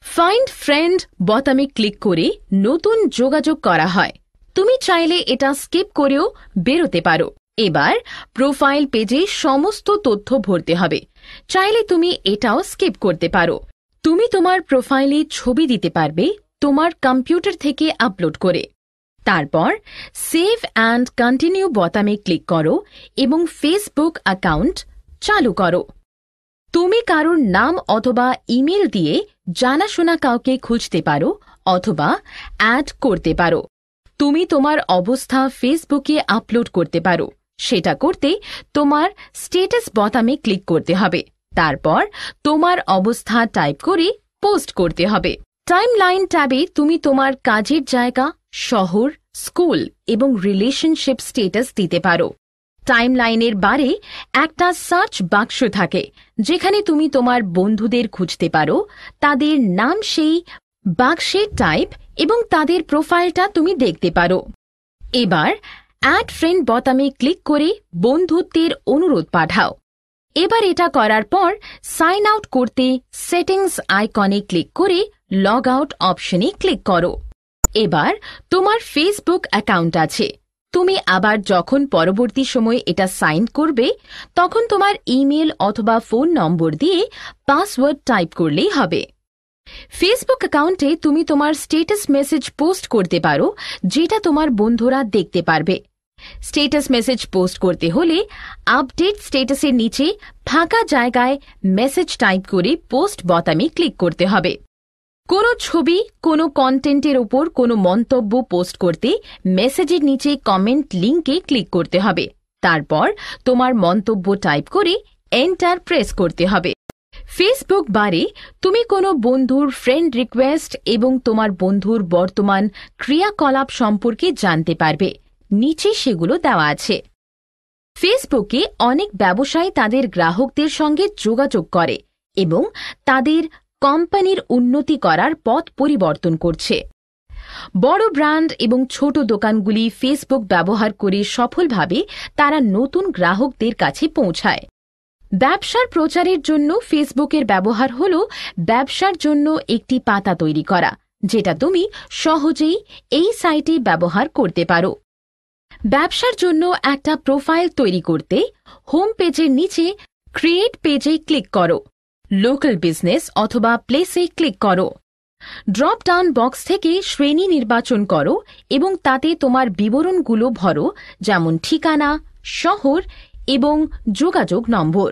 ফাইন্ড ফ্রেন্ড বোতামে ক্লিক করে নতুন যোগাযোগ করা হয়। তুমি চাইলে এটা স্কিপ করেও বেরোতে পারো। এবার প্রোফাইল পেজে সমস্ত তথ্য ভরতে হবে। চাইলে তুমি এটাও স্কিপ করতে পারো। তুমি তোমার প্রোফাইলে ছবি দিতে পারবে তোমার কম্পিউটার থেকে আপলোড করে। তারপর সেভ অ্যান্ড কন্টিনিউ বোতামে ক্লিক করো এবং ফেসবুক অ্যাকাউন্ট চালু করো। তুমি কারোর নাম অথবা ইমেল দিয়ে জানাশোনা কাউকে খুঁজতে পারো অথবা অ্যাড করতে পারো। তুমি তোমার অবস্থা ফেসবুকে আপলোড করতে পারো। সেটা করতে তোমার স্ট্যাটাস বোতামে ক্লিক করতে হবে। তারপর তোমার অবস্থা টাইপ করে পোস্ট করতে হবে। টাইমলাইন ট্যাবে তুমি তোমার কাজের জায়গা, শহর, স্কুল এবং রিলেশনশিপ স্ট্যাটাস দিতে পারো। টাইমলাইনের বারে একটা সার্চ বাক্স থাকে যেখানে তুমি তোমার বন্ধুদের খুঁজতে পারো। তাদের নাম সেই বাক্সে টাইপ এবং তাদের প্রোফাইলটা তুমি দেখতে পারো। এবার অ্যাড ফ্রেন্ড বোতামে ক্লিক করে বন্ধুত্বের অনুরোধ পাঠাও। এবার এটা করার পর সাইন আউট করতে সেটিংস আইকনে ক্লিক করে লগ আউট অপশনে ক্লিক করো। এবার তোমার ফেসবুক অ্যাকাউন্ট আছে। তুমি আবার যখন পরবর্তী সময়ে এটা সাইন করবে তখন তোমার ইমেল অথবা ফোন নম্বর দিয়ে পাসওয়ার্ড টাইপ করলেই হবে। ফেসবুক অ্যাকাউন্টে তুমি তোমার স্ট্যাটাস মেসেজ পোস্ট করতে পারো, যেটা তোমার বন্ধুরা দেখতে পারবে। স্ট্যাটাস মেসেজ পোস্ট করতে হলে আপডেট স্ট্যাটাসের নিচে ফাঁকা জায়গায় মেসেজ টাইপ করে পোস্ট বোতামে ক্লিক করতে হবে। কোনো ছবি, কোনো কন্টেন্টের উপর কোনো মন্তব্য পোস্ট করতে মেসেজের নিচে কমেন্ট লিঙ্কে ক্লিক করতে হবে। তারপর তোমার মন্তব্য টাইপ করে এন্টার প্রেস করতে হবে। ফেসবুক বারে তুমি কোনো বন্ধুর ফ্রেন্ড রিকোয়েস্ট এবং তোমার বন্ধুর বর্তমান ক্রিয়াকলাপ সম্পর্কে জানতে পারবে। নিচে সেগুলো দেওয়া আছে। ফেসবুকে অনেক ব্যবসায়ী তাদের গ্রাহকদের সঙ্গে যোগাযোগ করে এবং তাদের কোম্পানির উন্নতি করার পথ পরিবর্তন করছে। বড় ব্র্যান্ড এবং ছোট দোকানগুলি ফেসবুক ব্যবহার করে সফলভাবে তারা নতুন গ্রাহকদের কাছে পৌঁছায়। ব্যবসার প্রচারের জন্য ফেসবুকের ব্যবহার হল ব্যবসার জন্য একটি পাতা তৈরি করা, যেটা তুমি সহজেই এই সাইটে ব্যবহার করতে পারো। ব্যবসার জন্য একটা প্রোফাইল তৈরি করতে হোম পেজের নিচে ক্রিয়েট পেজে ক্লিক করো, লোকাল বিজনেস অথবা প্লেসে ক্লিক করো। ড্রপ ডাউন বক্স থেকে শ্রেণী নির্বাচন করো এবং তাতে তোমার বিবরণগুলো ভরো, যেমন ঠিকানা, শহর এবং যোগাযোগ নম্বর।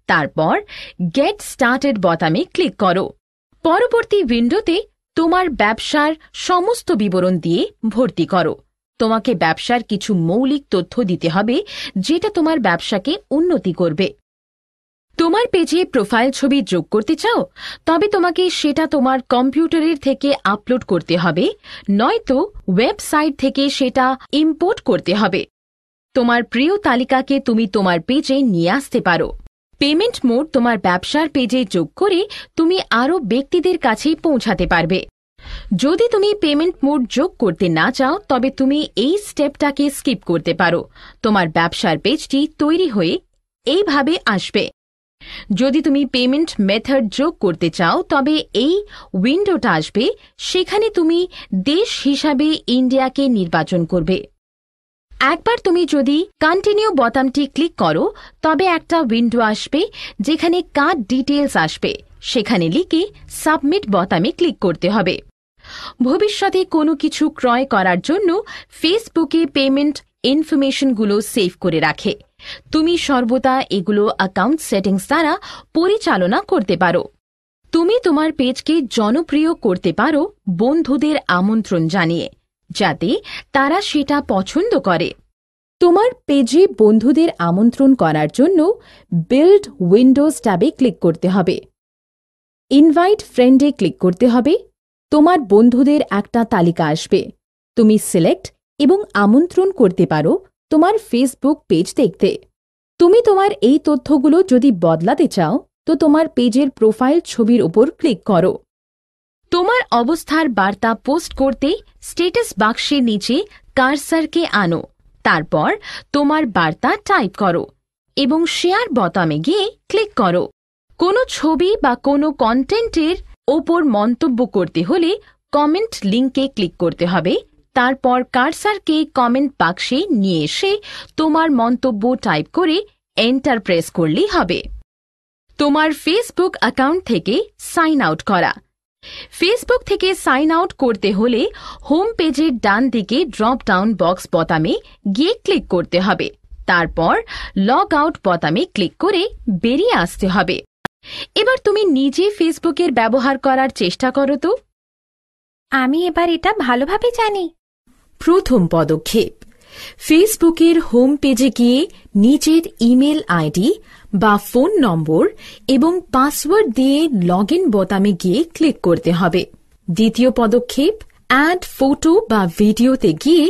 তারপর গেট স্টার্টেড বোতামে ক্লিক করো। পরবর্তী উইন্ডোতে তোমার ব্যবসার সমস্ত বিবরণ দিয়ে ভর্তি করো। তোমাকে ব্যবসার কিছু মৌলিক তথ্য দিতে হবে, যেটা তোমার ব্যবসাকে উন্নতি করবে। তোমার পেজে প্রোফাইল ছবি যোগ করতে চাও, তবে তোমাকে সেটা তোমার কম্পিউটারের থেকে আপলোড করতে হবে, নয়তো ওয়েবসাইট থেকে সেটা ইম্পোর্ট করতে হবে। তোমার প্রিয় তালিকাকে তুমি তোমার পেজে নিয়ে আসতে পারো। পেমেন্ট মোড তোমার ব্যবসার পেজে যোগ করে তুমি আরও ব্যক্তিদের কাছে পৌঁছাতে পারবে। যদি তুমি পেমেন্ট মোড যোগ করতে না চাও, তবে তুমি এই স্টেপটাকে স্কিপ করতে পারো। তোমার ব্যবসার পেজটি তৈরি হয়ে এইভাবে আসবে। যদি তুমি পেমেন্ট মেথড যোগ করতে চাও, তবে এই উইন্ডোটা আসবে। সেখানে তুমি দেশ হিসাবে ইন্ডিয়াকে নির্বাচন করবে। একবার তুমি যদি কন্টিনিউ বোতামটি ক্লিক করো, তবে একটা উইন্ডো আসবে যেখানে কার্ড ডিটেলস আসবে। সেখানে লিখে সাবমিট বোতামে ক্লিক করতে হবে। ভবিষ্যতে কোনো কিছু ক্রয় করার জন্য ফেসবুকে পেমেন্ট ইনফরমেশনগুলো সেভ করে রাখে। তুমি সর্বদা এগুলো অ্যাকাউন্ট সেটিংস দ্বারা পরিচালনা করতে পারো। তুমি তোমার পেজকে জনপ্রিয় করতে পারো বন্ধুদের আমন্ত্রণ জানিয়ে, যাতে তারা সেটা পছন্দ করে। তোমার পেজে বন্ধুদের আমন্ত্রণ করার জন্য বিল্ড উইন্ডোজ ট্যাবে ক্লিক করতে হবে। ইনভাইট ফ্রেন্ডে ক্লিক করতে হবে। তোমার বন্ধুদের একটা তালিকা আসবে। তুমি সিলেক্ট এবং আমন্ত্রণ করতে পারো তোমার ফেসবুক পেজ দেখতে। তুমি তোমার এই তথ্যগুলো যদি বদলাতে চাও, তো তোমার পেজের প্রোফাইল ছবির উপর ক্লিক করো। তোমার অবস্থার বার্তা পোস্ট করতে স্ট্যাটাস বাক্সের নিচে কার্সারকে আনো। তারপর তোমার বার্তা টাইপ করো এবং শেয়ার বোতামে গিয়ে ক্লিক করো। কোনো ছবি বা কোনো কন্টেন্টের ওপর মন্তব্য করতে হলে কমেন্ট লিঙ্কে ক্লিক করতে হবে। তারপর কার্সারকে কমেন্ট বাক্সে নিয়ে এসে তোমার মন্তব্য টাইপ করে এন্টার প্রেস করলেই হবে। তোমার ফেসবুক অ্যাকাউন্ট থেকে সাইন আউট করা। ফেসবুক থেকে সাইন আউট করতে হলে হোম পেজের ডান দিকে ড্রপ ডাউন বক্স বোতামে গিয়ে ক্লিক করতে হবে। তারপর লগ আউট বোতামে ক্লিক করে বেরিয়ে আসতে হবে। এবার তুমি নিজে ফেসবুকের ব্যবহার করার চেষ্টা করো তো। আমি এবার এটা ভালোভাবে জানি। প্রথম পদক্ষেপ, ফেসবুকের হোম পেজে গিয়ে নিজের ইমেল আইডি বা ফোন নম্বর এবং পাসওয়ার্ড দিয়ে লগইন বোতামে গিয়ে ক্লিক করতে হবে। দ্বিতীয় পদক্ষেপ, অ্যাড ফটো বা ভিডিওতে গিয়ে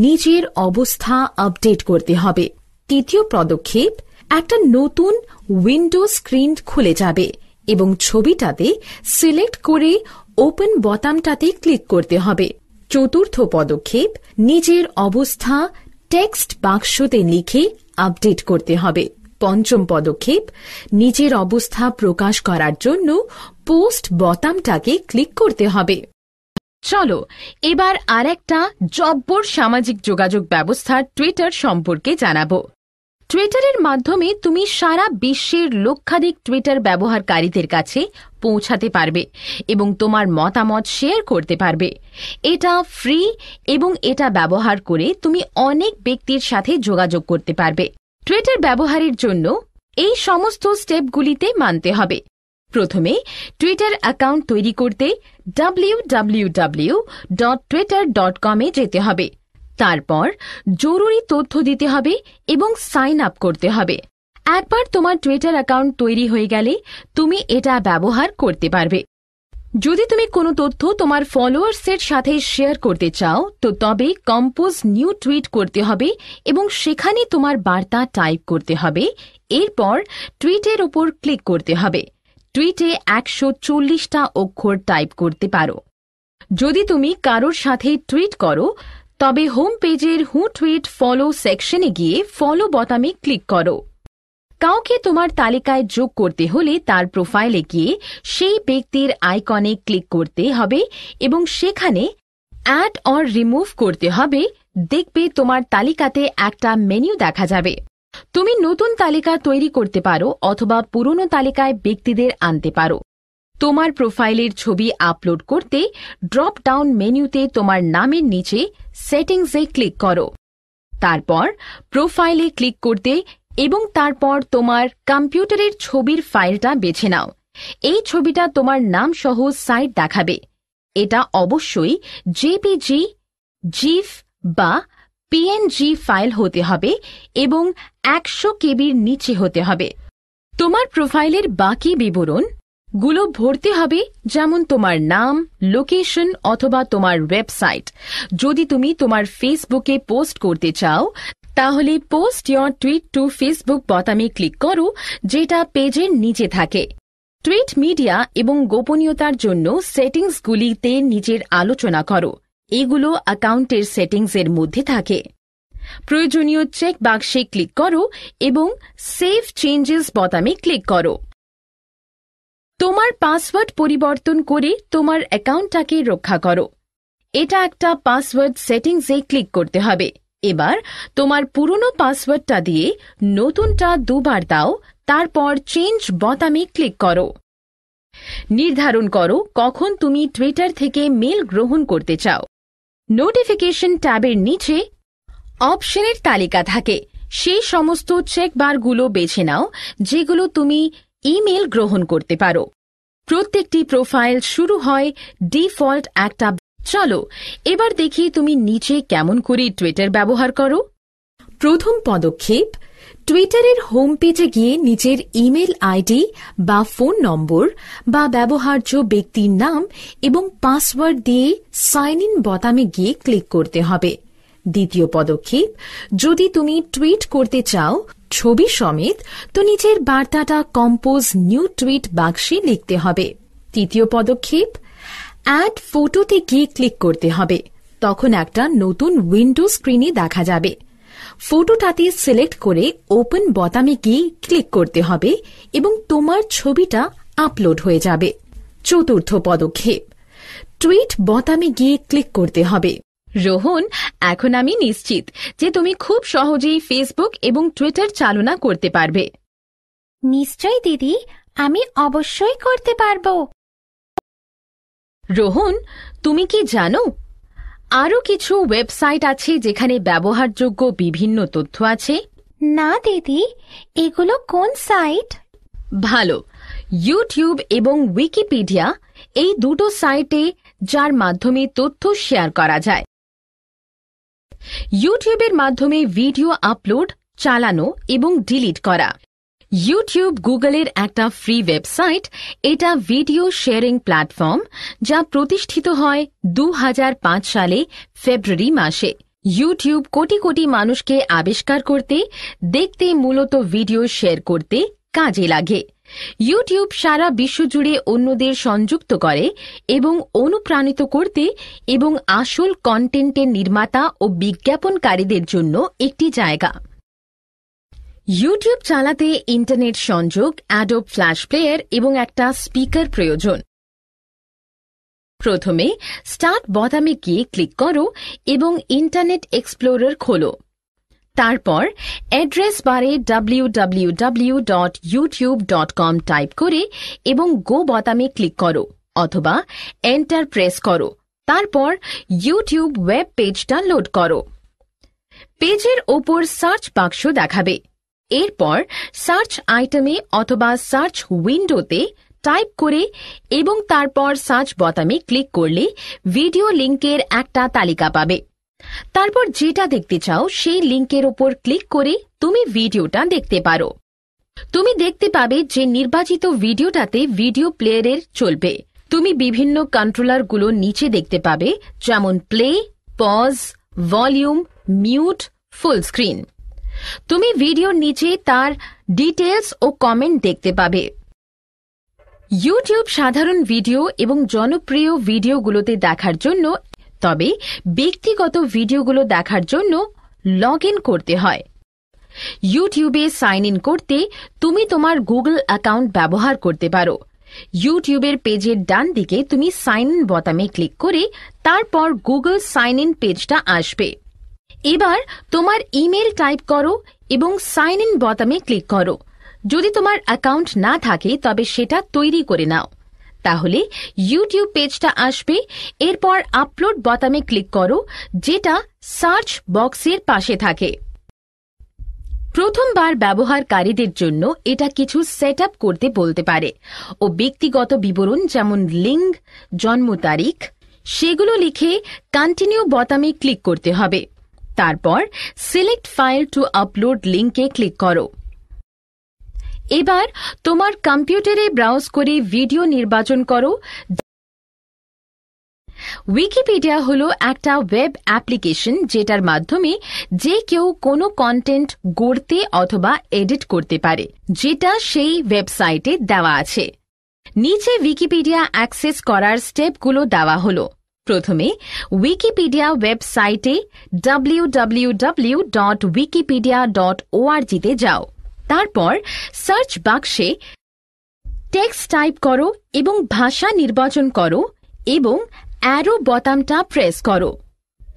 নিজের অবস্থা আপডেট করতে হবে। তৃতীয় পদক্ষেপ, একটা নতুন উইন্ডো স্ক্রিন খুলে যাবে এবং ছবিটাতে সিলেক্ট করে ওপেন বোতামটাতে ক্লিক করতে হবে। চতুর্থ পদক্ষেপ, নিজের অবস্থা টেক্সট বাক্সতে লিখে আপডেট করতে হবে। পঞ্চম পদক্ষেপ, নিজের অবস্থা প্রকাশ করার জন্য পোস্ট বোতামটাকে ক্লিক করতে হবে। চলো এবার আরেকটা জব্বর সামাজিক যোগাযোগ ব্যবস্থা টুইটার সম্পর্কে জানাবো। টুইটারের মাধ্যমে তুমি সারা বিশ্বের লক্ষাধিক টুইটার ব্যবহারকারীদের কাছে পৌঁছাতে পারবে এবং তোমার মতামত শেয়ার করতে পারবে। এটা ফ্রি এবং এটা ব্যবহার করে তুমি অনেক ব্যক্তির সাথে যোগাযোগ করতে পারবে। টুইটার ব্যবহারের জন্য এই সমস্ত স্টেপগুলিতে মানতে হবে। প্রথমে টুইটার অ্যাকাউন্ট তৈরি করতে www.twitter.com এ যেতে হবে। তারপর জরুরি তথ্য দিতে হবে এবং সাইন আপ করতে হবে। একবার তোমার টুইটার অ্যাকাউন্ট তৈরি হয়ে গেলে তুমি এটা ব্যবহার করতে পারবে। যদি তুমি কোনো তথ্য তোমার ফলোয়ার্সের সাথে শেয়ার করতে চাও তো তবে কম্পোজ নিউ টুইট করতে হবে এবং সেখানে তোমার বার্তা টাইপ করতে হবে। এরপর টুইটের উপর ক্লিক করতে হবে। টুইটে 140টা অক্ষর টাইপ করতে পারো। যদি তুমি কারোর সাথে টুইট করো তবে হোম পেজের হু টুইট ফলো সেকশনে গিয়ে ফলো বোতামে ক্লিক করো। কাউকে তোমার তালিকায় যোগ করতে হলে তার প্রোফাইলে গিয়ে সেই ব্যক্তির আইকনে ক্লিক করতে হবে এবং সেখানে অ্যাড অর রিমুভ করতে হবে। দেখবে তোমার তালিকাতে একটা মেনু দেখা যাবে। তুমি নতুন তালিকা তৈরি করতে পারো অথবা পুরনো তালিকায় ব্যক্তিদের আনতে পারো। তোমার প্রোফাইলের ছবি আপলোড করতে ড্রপ ডাউন মেনুতে তোমার নামের নিচে সেটিংসে ক্লিক করো। তারপর প্রোফাইলে ক্লিক করতে এবং তারপর তোমার কম্পিউটারের ছবির ফাইলটা বেছে নাও। এই ছবিটা তোমার নাম সহ সাইট দেখাবে। এটা অবশ্যই জেপিজি, জিফ বা পিএনজি ফাইল হতে হবে এবং 100 কেবির নিচে হতে হবে। তোমার প্রোফাইলের বাকি বিবরণ গুলো ভরতে হবে, যেমন তোমার নাম, লোকেশন অথবা তোমার ওয়েবসাইট। যদি তুমি তোমার ফেসবুকে পোস্ট করতে চাও তাহলে post your tweet to Facebook বোতামে ক্লিক করো, যেটা পেজের নিচে থাকে। টুইট মিডিয়া এবং গোপনীয়তার জন্য সেটিংসগুলিতে নিজের আলোচনা করো। এগুলো অ্যাকাউন্টের সেটিংসের মধ্যে থাকে। প্রয়োজনীয় চেক বাক্সে ক্লিক করো এবং সেভ চেঞ্জেস বোতামে ক্লিক করো। তোমার পাসওয়ার্ড পরিবর্তন করে তোমার অ্যাকাউন্টটাকে রক্ষা করো। এটা একটা পাসওয়ার্ড সেটিংসে ক্লিক করতে হবে। এবার তোমার পুরনো পাসওয়ার্ডটা দিয়ে নতুনটা দুবার দাও, তারপর চেঞ্জ বোতামে ক্লিক করো। নির্ধারণ করো কখন তুমি টুইটার থেকে মেল গ্রহণ করতে চাও। নোটিফিকেশন ট্যাবের নিচে অপশনের তালিকা থাকে। সেই সমস্ত চেকবারগুলো বেছে নাও যেগুলো তুমি ইমেল গ্রহণ করতে পারো। প্রত্যেকটি প্রোফাইল শুরু হয় ডিফল্ট একটা। চলো এবার দেখি তুমি নিচে কেমন করে টুইটার ব্যবহার করো। প্রথম পদক্ষেপ, টুইটারের হোম পেজে গিয়ে নিজের ইমেল আইডি বা ফোন নম্বর বা ব্যবহার্য ব্যক্তির নাম এবং পাসওয়ার্ড দিয়ে সাইন ইন বোতামে গিয়ে ক্লিক করতে হবে। দ্বিতীয় পদক্ষেপ, যদি তুমি টুইট করতে চাও ছবি সমেত তো নিজের বার্তাটা কম্পোজ নিউ টুইট বাক্সে লিখতে হবে। তৃতীয় পদক্ষেপ, অ্যাড ফটোতে গিয়ে ক্লিক করতে হবে। তখন একটা নতুন উইন্ডো স্ক্রিনে দেখা যাবে। ফটোটাতে সিলেক্ট করে ওপেন বোতামে গিয়ে ক্লিক করতে হবে এবং তোমার ছবিটা আপলোড হয়ে যাবে। চতুর্থ পদক্ষেপ, টুইট বোতামে গিয়ে ক্লিক করতে হবে। রোহন, এখন আমি নিশ্চিত যে তুমি খুব সহজেই ফেসবুক এবং টুইটার চালনা করতে পারবে। নিশ্চয়ই দিদি, আমি অবশ্যই করতে পারবো। রোহন, তুমি কি জানো আরও কিছু ওয়েবসাইট আছে যেখানে ব্যবহারযোগ্য বিভিন্ন তথ্য আছে? না দিদি, এগুলো কোন সাইট? ভালো, ইউটিউব এবং উইকিপিডিয়া এই দুটো সাইটে যার মাধ্যমে তথ্য শেয়ার করা যায়। ইউটিউবের মাধ্যমে ভিডিও আপলোড, চালানো এবং ডিলিট করা। ইউটিউব গুগলের একটা ফ্রি ওয়েবসাইট। এটা ভিডিও শেয়ারিং প্ল্যাটফর্ম যা প্রতিষ্ঠিত হয় 2005 সালে ফেব্রুয়ারি মাসে। ইউটিউব কোটি কোটি মানুষকে আবিষ্কার করতে, দেখতে, মূলত ভিডিও শেয়ার করতে কাজে লাগে। ইউটিউব সারা বিশ্বজুড়ে অন্যদের সংযুক্ত করে এবং অনুপ্রাণিত করতে এবং আসল কন্টেন্টের নির্মাতা ও বিজ্ঞাপনকারীদের জন্য একটি জায়গা। ইউটিউব চালাতে ইন্টারনেট সংযোগ, অ্যাডোব ফ্ল্যাশ প্লেয়ার এবং একটা স্পিকার প্রয়োজন। প্রথমে স্টার্ট বোতামে গিয়ে ক্লিক করো এবং ইন্টারনেট এক্সপ্লোরার খোলো। তারপর অ্যাড্রেস বারে www.youtube.com টাইপ করে এবং গো বোতামে ক্লিক করো অথবা এন্টার প্রেস করো। তারপর ইউটিউব ওয়েব পেজটা লোড করো। পেজের ওপর সার্চ বাক্স দেখাবে। এরপর সার্চ আইটেমে অথবা সার্চ উইন্ডোতে টাইপ করে এবং তারপর সার্চ বোতামে ক্লিক করলে ভিডিও লিংকের একটা তালিকা পাবে। তারপর যেটা দেখতে চাও সেই লিংকের ওপর ক্লিক করে তুমি ভিডিওটা দেখতে পারো। তুমি দেখতে পাবে যে নির্বাচিত ভিডিওটাতে ভিডিও প্লেয়ারের চলবে। তুমি বিভিন্ন কন্ট্রোলারগুলো নিচে দেখতে পাবে, যেমন play, pause, volume, mute, full screen. তুমি ভিডিওর নিচে তার ডিটেলস ও কমেন্ট দেখতে পাবে। ইউটিউব সাধারণ ভিডিও এবং জনপ্রিয় ভিডিওগুলোতে দেখার জন্য, তবে ব্যক্তিগত ভিডিওগুলো দেখার জন্য লগ ইন করতে হয়। ইউটিউবে সাইন ইন করতে তুমি তোমার গুগল অ্যাকাউন্ট ব্যবহার করতে পারো। ইউটিউবের পেজের ডান দিকে তুমি সাইন ইন বোতামে ক্লিক করে তারপর গুগল সাইন ইন পেজটা আসবে। এবার তোমার ইমেল টাইপ করো এবং সাইন ইন বোতামে ক্লিক করো। যদি তোমার অ্যাকাউন্ট না থাকে তবে সেটা তৈরি করে নাও, তাহলে ইউটিউব পেজটা আসবে। এরপর আপলোড বোতামে ক্লিক করো, যেটা সার্চ বক্সের পাশে থাকে। প্রথমবার ব্যবহারকারীদের জন্য এটা কিছু সেট আপ করতে বলতে পারে ও ব্যক্তিগত বিবরণ যেমন লিঙ্ক, জন্ম তারিখ সেগুলো লিখে কন্টিনিউ বোতামে ক্লিক করতে হবে। তারপর সিলেক্ট ফাইল টু আপলোড লিঙ্কে ক্লিক করো। এবার তোমার কম্পিউটারে ব্রাউজ করে ভিডিও নির্বাচন করো। উইকিপিডিয়া হলো একটা ওয়েব অ্যাপ্লিকেশন যেটার মাধ্যমে যে কেউ কোনো কন্টেন্ট গড়তে অথবা এডিট করতে পারে, যেটা সেই ওয়েবসাইটে দেওয়া আছে। নিচে উইকিপিডিয়া অ্যাক্সেস করার স্টেপগুলো দেওয়া হলো। প্রথমে উইকিপিডিয়া ওয়েবসাইটে www.wikipedia.org তে যাও। তারপর সার্চ বাক্সে টেক্সট টাইপ করো এবং ভাষা নির্বাচন করো এবং অ্যারো বোতামটা প্রেস করো।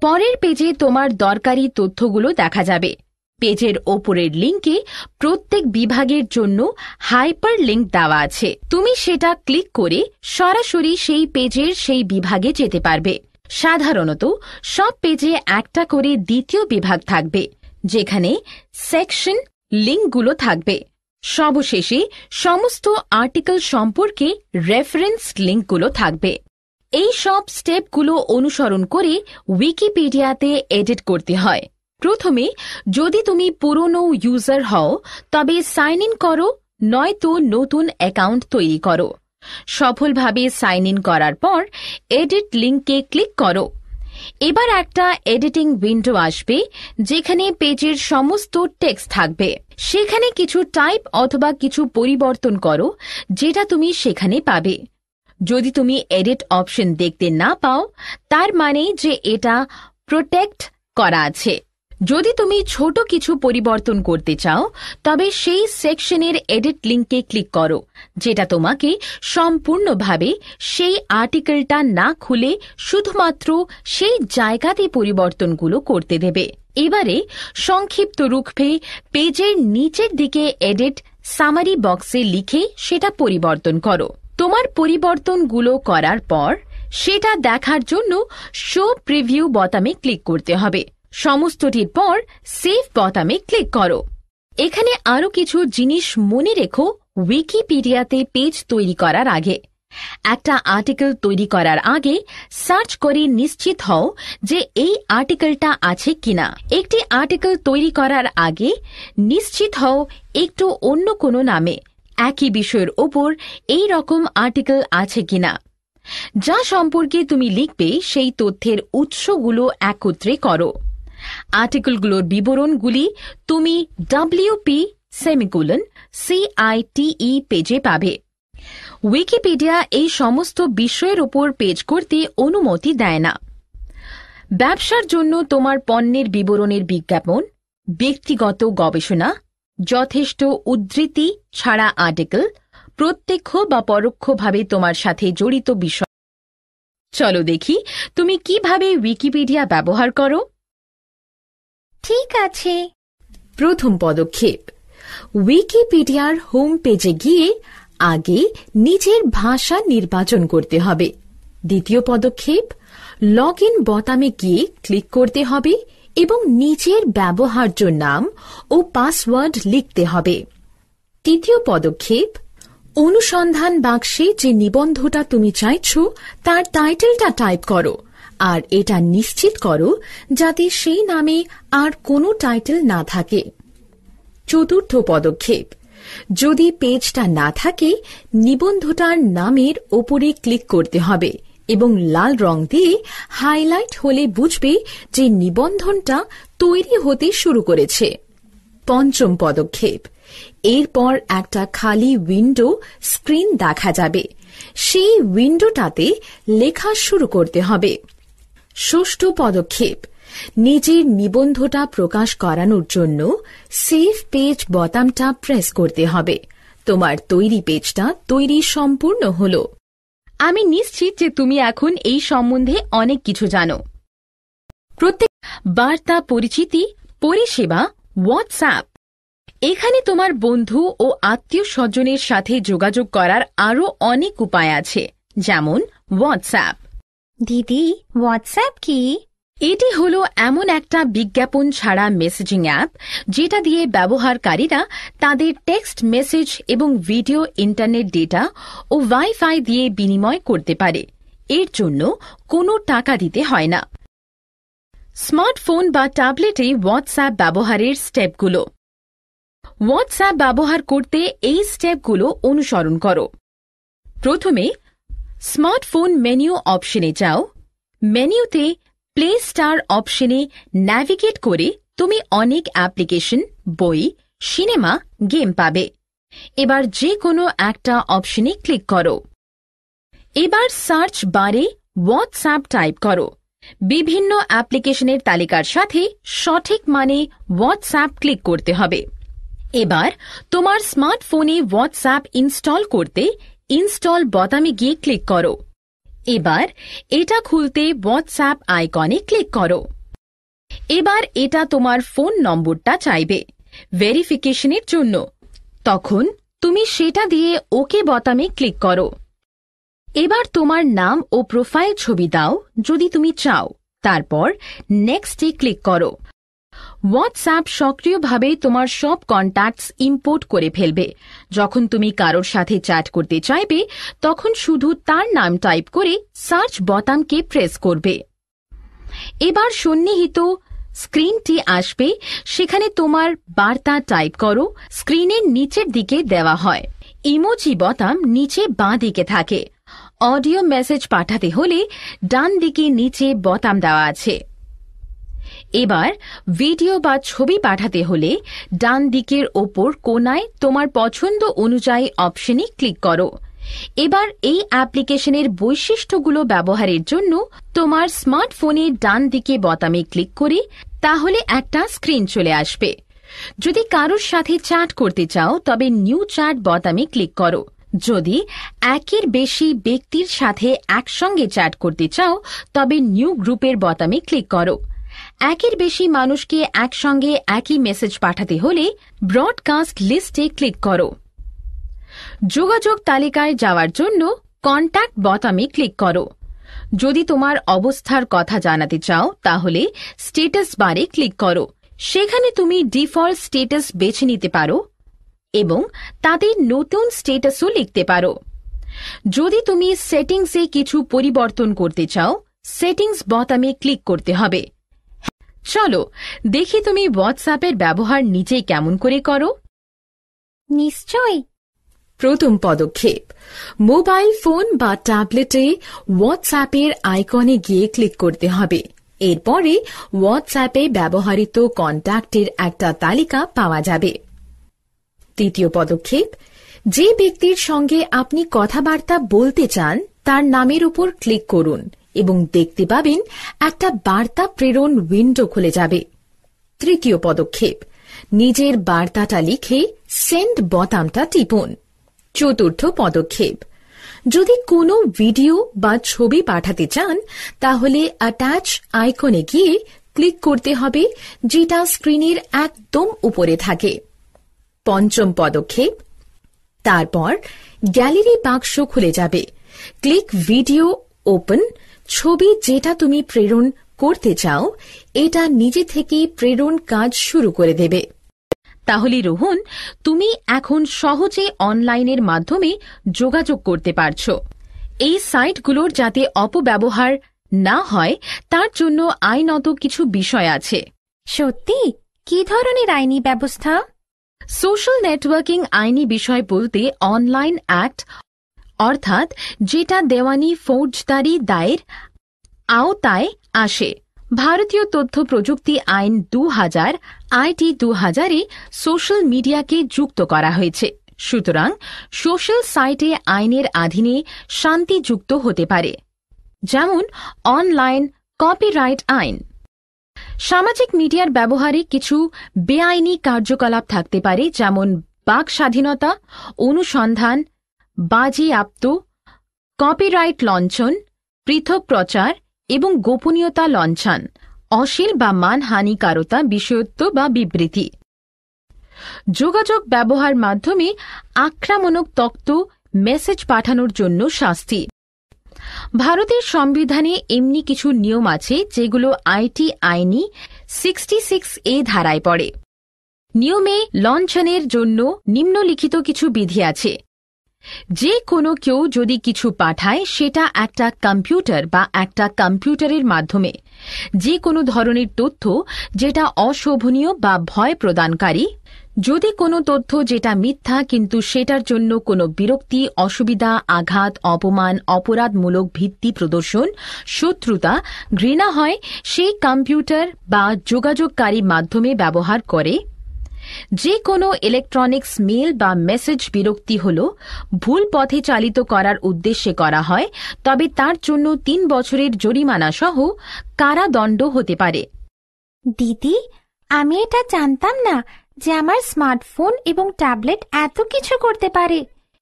পরের পেজে তোমার দরকারি তথ্যগুলো দেখা যাবে। পেজের ওপরের লিঙ্কে প্রত্যেক বিভাগের জন্য হাইপার লিঙ্ক দেওয়া আছে। তুমি সেটা ক্লিক করে সরাসরি সেই পেজের সেই বিভাগে যেতে পারবে। সাধারণত সব পেজে একটা করে দ্বিতীয় বিভাগ থাকবে, যেখানে সেকশন লিঙ্কগুলো থাকবে। সবশেষে সমস্ত আর্টিকেল সম্পর্কে রেফারেন্স লিঙ্কগুলো থাকবে। এই সব স্টেপগুলো অনুসরণ করে উইকিপিডিয়াতে এডিট করতে হয়। প্রথমে যদি তুমি পুরনো ইউজার হও তবে সাইন ইন করো, নয়তো নতুন অ্যাকাউন্ট তৈরি করো। সফলভাবে সাইন ইন করার পর এডিট লিঙ্কে ক্লিক করো। এবার একটা এডিটিং উইন্ডো আসবে, যেখানে পেজের সমস্ত টেক্সট থাকবে। সেখানে কিছু টাইপ অথবা কিছু পরিবর্তন করো, যেটা তুমি সেখানে পাবে। যদি তুমি এডিট অপশন দেখতে না পাও, তার মানে যে এটা প্রোটেক্ট করা আছে। যদি তুমি ছোট কিছু পরিবর্তন করতে চাও তবে সেই সেকশনের এডিট লিঙ্কে ক্লিক করো, যেটা তোমাকে সম্পূর্ণভাবে সেই আর্টিকেলটা না খুলে শুধুমাত্র সেই জায়গাতে পরিবর্তনগুলো করতে দেবে। এবারে সংক্ষিপ্ত রূপে পেজের নিচের দিকে এডিট সামারি বক্সে লিখে সেটা পরিবর্তন করো। তোমার পরিবর্তনগুলো করার পর সেটা দেখার জন্য শো প্রিভিউ বোতামে ক্লিক করতে হবে। সমস্তটির পর সেভ বোতামে ক্লিক করো। এখানে আরো কিছু জিনিস মনে রেখো উইকিপিডিয়াতে পেজ তৈরি করার আগে। একটা আর্টিকেল তৈরি করার আগে সার্চ করে নিশ্চিত হও যে এই আর্টিকেলটা আছে কিনা। একটি আর্টিকেল তৈরি করার আগে নিশ্চিত হও একটু অন্য কোনো নামে একই বিষয়ের ওপর এই রকম আর্টিকেল আছে কিনা। যা সম্পর্কে তুমি লিখবে সেই তথ্যের উৎসগুলো একত্রে করো। আর্টিকেলগুলোর বিবরণগুলি তুমি WP:CITE পেজে পাবে। উইকিপিডিয়া এই সমস্ত বিষয়ের ওপর পেজ করতে অনুমতি দেয় না। ব্যবসার জন্য তোমার পণ্যের বিবরণের বিজ্ঞাপন, ব্যক্তিগত গবেষণা, যথেষ্ট উদ্ধৃতি ছাড়া আর্টিকেল, প্রত্যক্ষ বা পরোক্ষভাবে তোমার সাথে জড়িত বিষয়। চলো দেখি তুমি কিভাবে উইকিপিডিয়া ব্যবহার করো। ঠিক আছে। প্রথম পদক্ষেপ, উইকিপিডিয়ার হোম পেজে গিয়ে আগে নিজের ভাষা নির্বাচন করতে হবে। দ্বিতীয় পদক্ষেপ, লগ ইন বোতামে গিয়ে ক্লিক করতে হবে এবং নিজের ব্যবহার্য নাম ও পাসওয়ার্ড লিখতে হবে। তৃতীয় পদক্ষেপ, অনুসন্ধান বাক্সে যে নিবন্ধটা তুমি চাইছ তার টাইটেলটা টাইপ করো আর এটা নিশ্চিত করো যাতে সেই নামে আর কোনো টাইটেল না থাকে। চতুর্থ পদক্ষেপ, যদি পেজটা না থাকে নিবন্ধটার নামের ওপরে ক্লিক করতে হবে এবং লাল রং দিয়ে হাইলাইট হলে বুঝবে যে নিবন্ধনটা তৈরি হতে শুরু করেছে। পঞ্চম পদক্ষেপ, এরপর একটা খালি উইন্ডো স্ক্রিন দেখা যাবে, সেই উইন্ডোটাতে লেখা শুরু করতে হবে। ষষ্ঠ পদক্ষেপ, নিজের নিবন্ধটা প্রকাশ করানোর জন্য সেভ পেজ বোতামটা প্রেস করতে হবে। তোমার তৈরি পেজটা তৈরি সম্পূর্ণ হলো। আমি নিশ্চিত যে তুমি এখন এই সম্বন্ধে অনেক কিছু জানো। প্রত্যেক বার্তা পরিচিতি পরিষেবা হোয়াটসঅ্যাপ। এখানে তোমার বন্ধু ও আত্মীয় স্বজনের সাথে যোগাযোগ করার আরও অনেক উপায় আছে, যেমন হোয়াটসঅ্যাপ। দিদি, হোয়াটসঅ্যাপ কি? এটি হলো এমন একটা বিজ্ঞাপন ছাড়া মেসেজিং অ্যাপ যেটা দিয়ে ব্যবহারকারীরা তাদের টেক্সট মেসেজ এবং ভিডিও ইন্টারনেট ডেটা ও ওয়াইফাই দিয়ে বিনিময় করতে পারে। এর জন্য কোনো টাকা দিতে হয় না। স্মার্টফোন বা ট্যাবলেটে হোয়াটসঅ্যাপ ব্যবহারের স্টেপগুলো। হোয়াটসঅ্যাপ ব্যবহার করতে এই স্টেপগুলো অনুসরণ করো। প্রথমে স্মার্টফোন মেনু অপশনে যাও। মেনুতে প্লে স্টার অপশনে ন্যাভিগেট করে তুমি অনেক অ্যাপ্লিকেশন, বই, সিনেমা, গেম পাবে। এবার যে কোনো একটা অপশনে ক্লিক করো। এবার সার্চ বারে হোয়াটসঅ্যাপ টাইপ করো। বিভিন্ন অ্যাপ্লিকেশনের তালিকার সাথে সঠিক মানে হোয়াটসঅ্যাপ ক্লিক করতে হবে। এবার তোমার স্মার্টফোনে হোয়াটসঅ্যাপ ইনস্টল করতে ইনস্টল বোতামে গিয়ে ক্লিক করো। এবার এটা খুলতে হোয়াটসঅ্যাপ আইকনে ক্লিক করো। এবার এটা তোমার ফোন নম্বরটা চাইবে ভেরিফিকেশনের জন্য, তখন তুমি সেটা দিয়ে ওকে বোতামে ক্লিক করো। এবার তোমার নাম ও প্রোফাইল ছবি দাও যদি তুমি চাও, তারপর নেক্সটে ক্লিক করো। হোয়াটসঅ্যাপ সক্রিয়ভাবে তোমার সব কন্ট্যাক্টস ইম্পোর্ট করে ফেলবে। যখন তুমি কারোর সাথে চ্যাট করতে চাইবে তখন শুধু তার নাম টাইপ করে সার্চ বোতামকে প্রেস করবে। এবার সন্নিহিত স্ক্রিনটি আসবে, সেখানে তোমার বার্তা টাইপ করো। স্ক্রিনের নিচের দিকে দেওয়া হয়। ইমোজি বোতাম নিচে বাঁ দিকে থাকে। অডিও মেসেজ পাঠাতে হলে ডান দিকে নিচে বোতাম দেওয়া আছে। এবার ভিডিও বা ছবি পাঠাতে হলে ডান দিকের ওপর কোণায় তোমার পছন্দ অনুযায়ী অপশনে ক্লিক করো। এবার এই অ্যাপ্লিকেশনের বৈশিষ্ট্যগুলো ব্যবহারের জন্য তোমার স্মার্টফোনে ডান দিকে বোতামে ক্লিক করে তাহলে একটা স্ক্রিন চলে আসবে। যদি কারোর সাথে চ্যাট করতে চাও তবে নিউ চ্যাট বোতামে ক্লিক করো। যদি একের বেশি ব্যক্তির সাথে একসঙ্গে চ্যাট করতে চাও তবে নিউ গ্রুপের বোতামে ক্লিক করো। একের বেশি মানুষকে একসঙ্গে একই মেসেজ পাঠাতে হলে ব্রডকাস্ট লিস্টে ক্লিক করো। যোগাযোগ তালিকায় যাওয়ার জন্য কন্ট্যাক্ট বোতামে ক্লিক করো। যদি তোমার অবস্থার কথা জানাতে চাও তাহলে স্ট্যাটাস বারে ক্লিক করো। সেখানে তুমি ডিফল্ট স্ট্যাটাস বেছে নিতে পারো এবং তাদের নতুন স্ট্যাটাসও লিখতে পারো। যদি তুমি সেটিংসে কিছু পরিবর্তন করতে চাও সেটিংস বোতামে ক্লিক করতে হবে। চলো দেখি তুমি হোয়াটসঅ্যাপের ব্যবহার নিজেই কেমন করে করো। নিশ্চয়। প্রথম পদক্ষেপ, মোবাইল ফোন বা ট্যাবলেটে হোয়াটসঅ্যাপের আইকনে গিয়ে ক্লিক করতে হবে। এরপরে হোয়াটসঅ্যাপে ব্যবহৃত কন্ট্যাক্টের একটা তালিকা পাওয়া যাবে। তৃতীয় পদক্ষেপ, যে ব্যক্তির সঙ্গে আপনি কথাবার্তা বলতে চান তার নামের উপর ক্লিক করুন এবং দেখতে পাবেন একটা বার্তা প্রেরণ উইন্ডো খুলে যাবে। তৃতীয় পদক্ষেপ, নিজের বার্তাটা লিখে সেন্ড বোতামটা টিপুন। চতুর্থ পদক্ষেপ, যদি কোনো ভিডিও বা ছবি পাঠাতে চান তাহলে অ্যাটাচ আইকনে গিয়ে ক্লিক করতে হবে, যেটা স্ক্রিনের একদম উপরে থাকে। পঞ্চম পদক্ষেপ, তারপর গ্যালারি বাক্স খুলে যাবে। ক্লিক ভিডিও ওপেন, ছবি যেটা তুমি প্রেরণ করতে চাও এটা নিজে থেকেই প্রেরণ কাজ শুরু করে দেবে। তাহলে রোহন, তুমি এখন সহজে অনলাইনের মাধ্যমে যোগাযোগ করতে পারছো। এই সাইটগুলোর যাতে অপব্যবহার না হয় তার জন্য আইনত কিছু বিষয় আছে। সত্যি? কি ধরনের আইনি ব্যবস্থা? সোশ্যাল নেটওয়ার্কিং আইনি বিষয় বলতে অনলাইন অ্যাক্ট, অর্থাৎ যেটা দেওয়ানি ফৌজদারি দায়ের আওতায় আসে। ভারতীয় তথ্য প্রযুক্তি আইন 2000 আইটি 2000-এ সোশ্যাল মিডিয়াকে যুক্ত করা হয়েছে। সুতরাং সোশ্যাল সাইটে আইনের অধীনে শান্তি যুক্ত হতে পারে, যেমন অনলাইন কপিরাইট আইন। সামাজিক মিডিয়ার ব্যবহারে কিছু বেআইনি কার্যকলাপ থাকতে পারে, যেমন বাক স্বাধীনতা, অনুসন্ধান, বাজেয়াপ্ত, কপিরাইট লঙ্ঘন, পৃথক প্রচার এবং গোপনীয়তা লঙ্ঘন, অশ্লীল বা মানহানিকারতা বিষয়ত্ব বা বিবৃতি। যোগাযোগ ব্যবহার মাধ্যমে আক্রমণাত্মক তথ্য মেসেজ পাঠানোর জন্য শাস্তি। ভারতের সংবিধানে এমনি কিছু নিয়ম আছে যেগুলো আইটি আইনি 66A ধারায় পড়ে। নিয়মে লঙ্ঘনের জন্য নিম্নলিখিত কিছু বিধি আছে। যে কোনো কেউ যদি কিছু পাঠায় সেটা একটা কম্পিউটার বা একটা কম্পিউটারের মাধ্যমে যে কোনো ধরনের তথ্য যেটা অশোভনীয় বা ভয় প্রদানকারী, যদি কোনো তথ্য যেটা মিথ্যা কিন্তু সেটার জন্য কোনো বিরক্তি, অসুবিধা, আঘাত, অপমান, অপরাধমূলক ভিত্তি প্রদর্শন, শত্রুতা, ঘৃণা হয়, সেই কম্পিউটার বা যোগাযোগকারী মাধ্যমে ব্যবহার করে। যে কোনো ইলেকট্রনিক্স মেল বা মেসেজ বিরক্তি হল ভুল পথে চালিত করার উদ্দেশ্যে করা হয়, তবে তার জন্য 3 বছরের জরিমানা সহ কারাদণ্ড হতে পারে। দিদি, আমি এটা জানতাম না যে আমার স্মার্টফোন এবং ট্যাবলেট এত কিছু করতে পারে।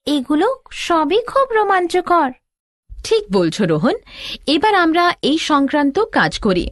এগুলো সবই খুব রোমাঞ্চকর। ঠিক বলছো রোহন। এবার আমরা এই সংক্রান্ত কাজ করি।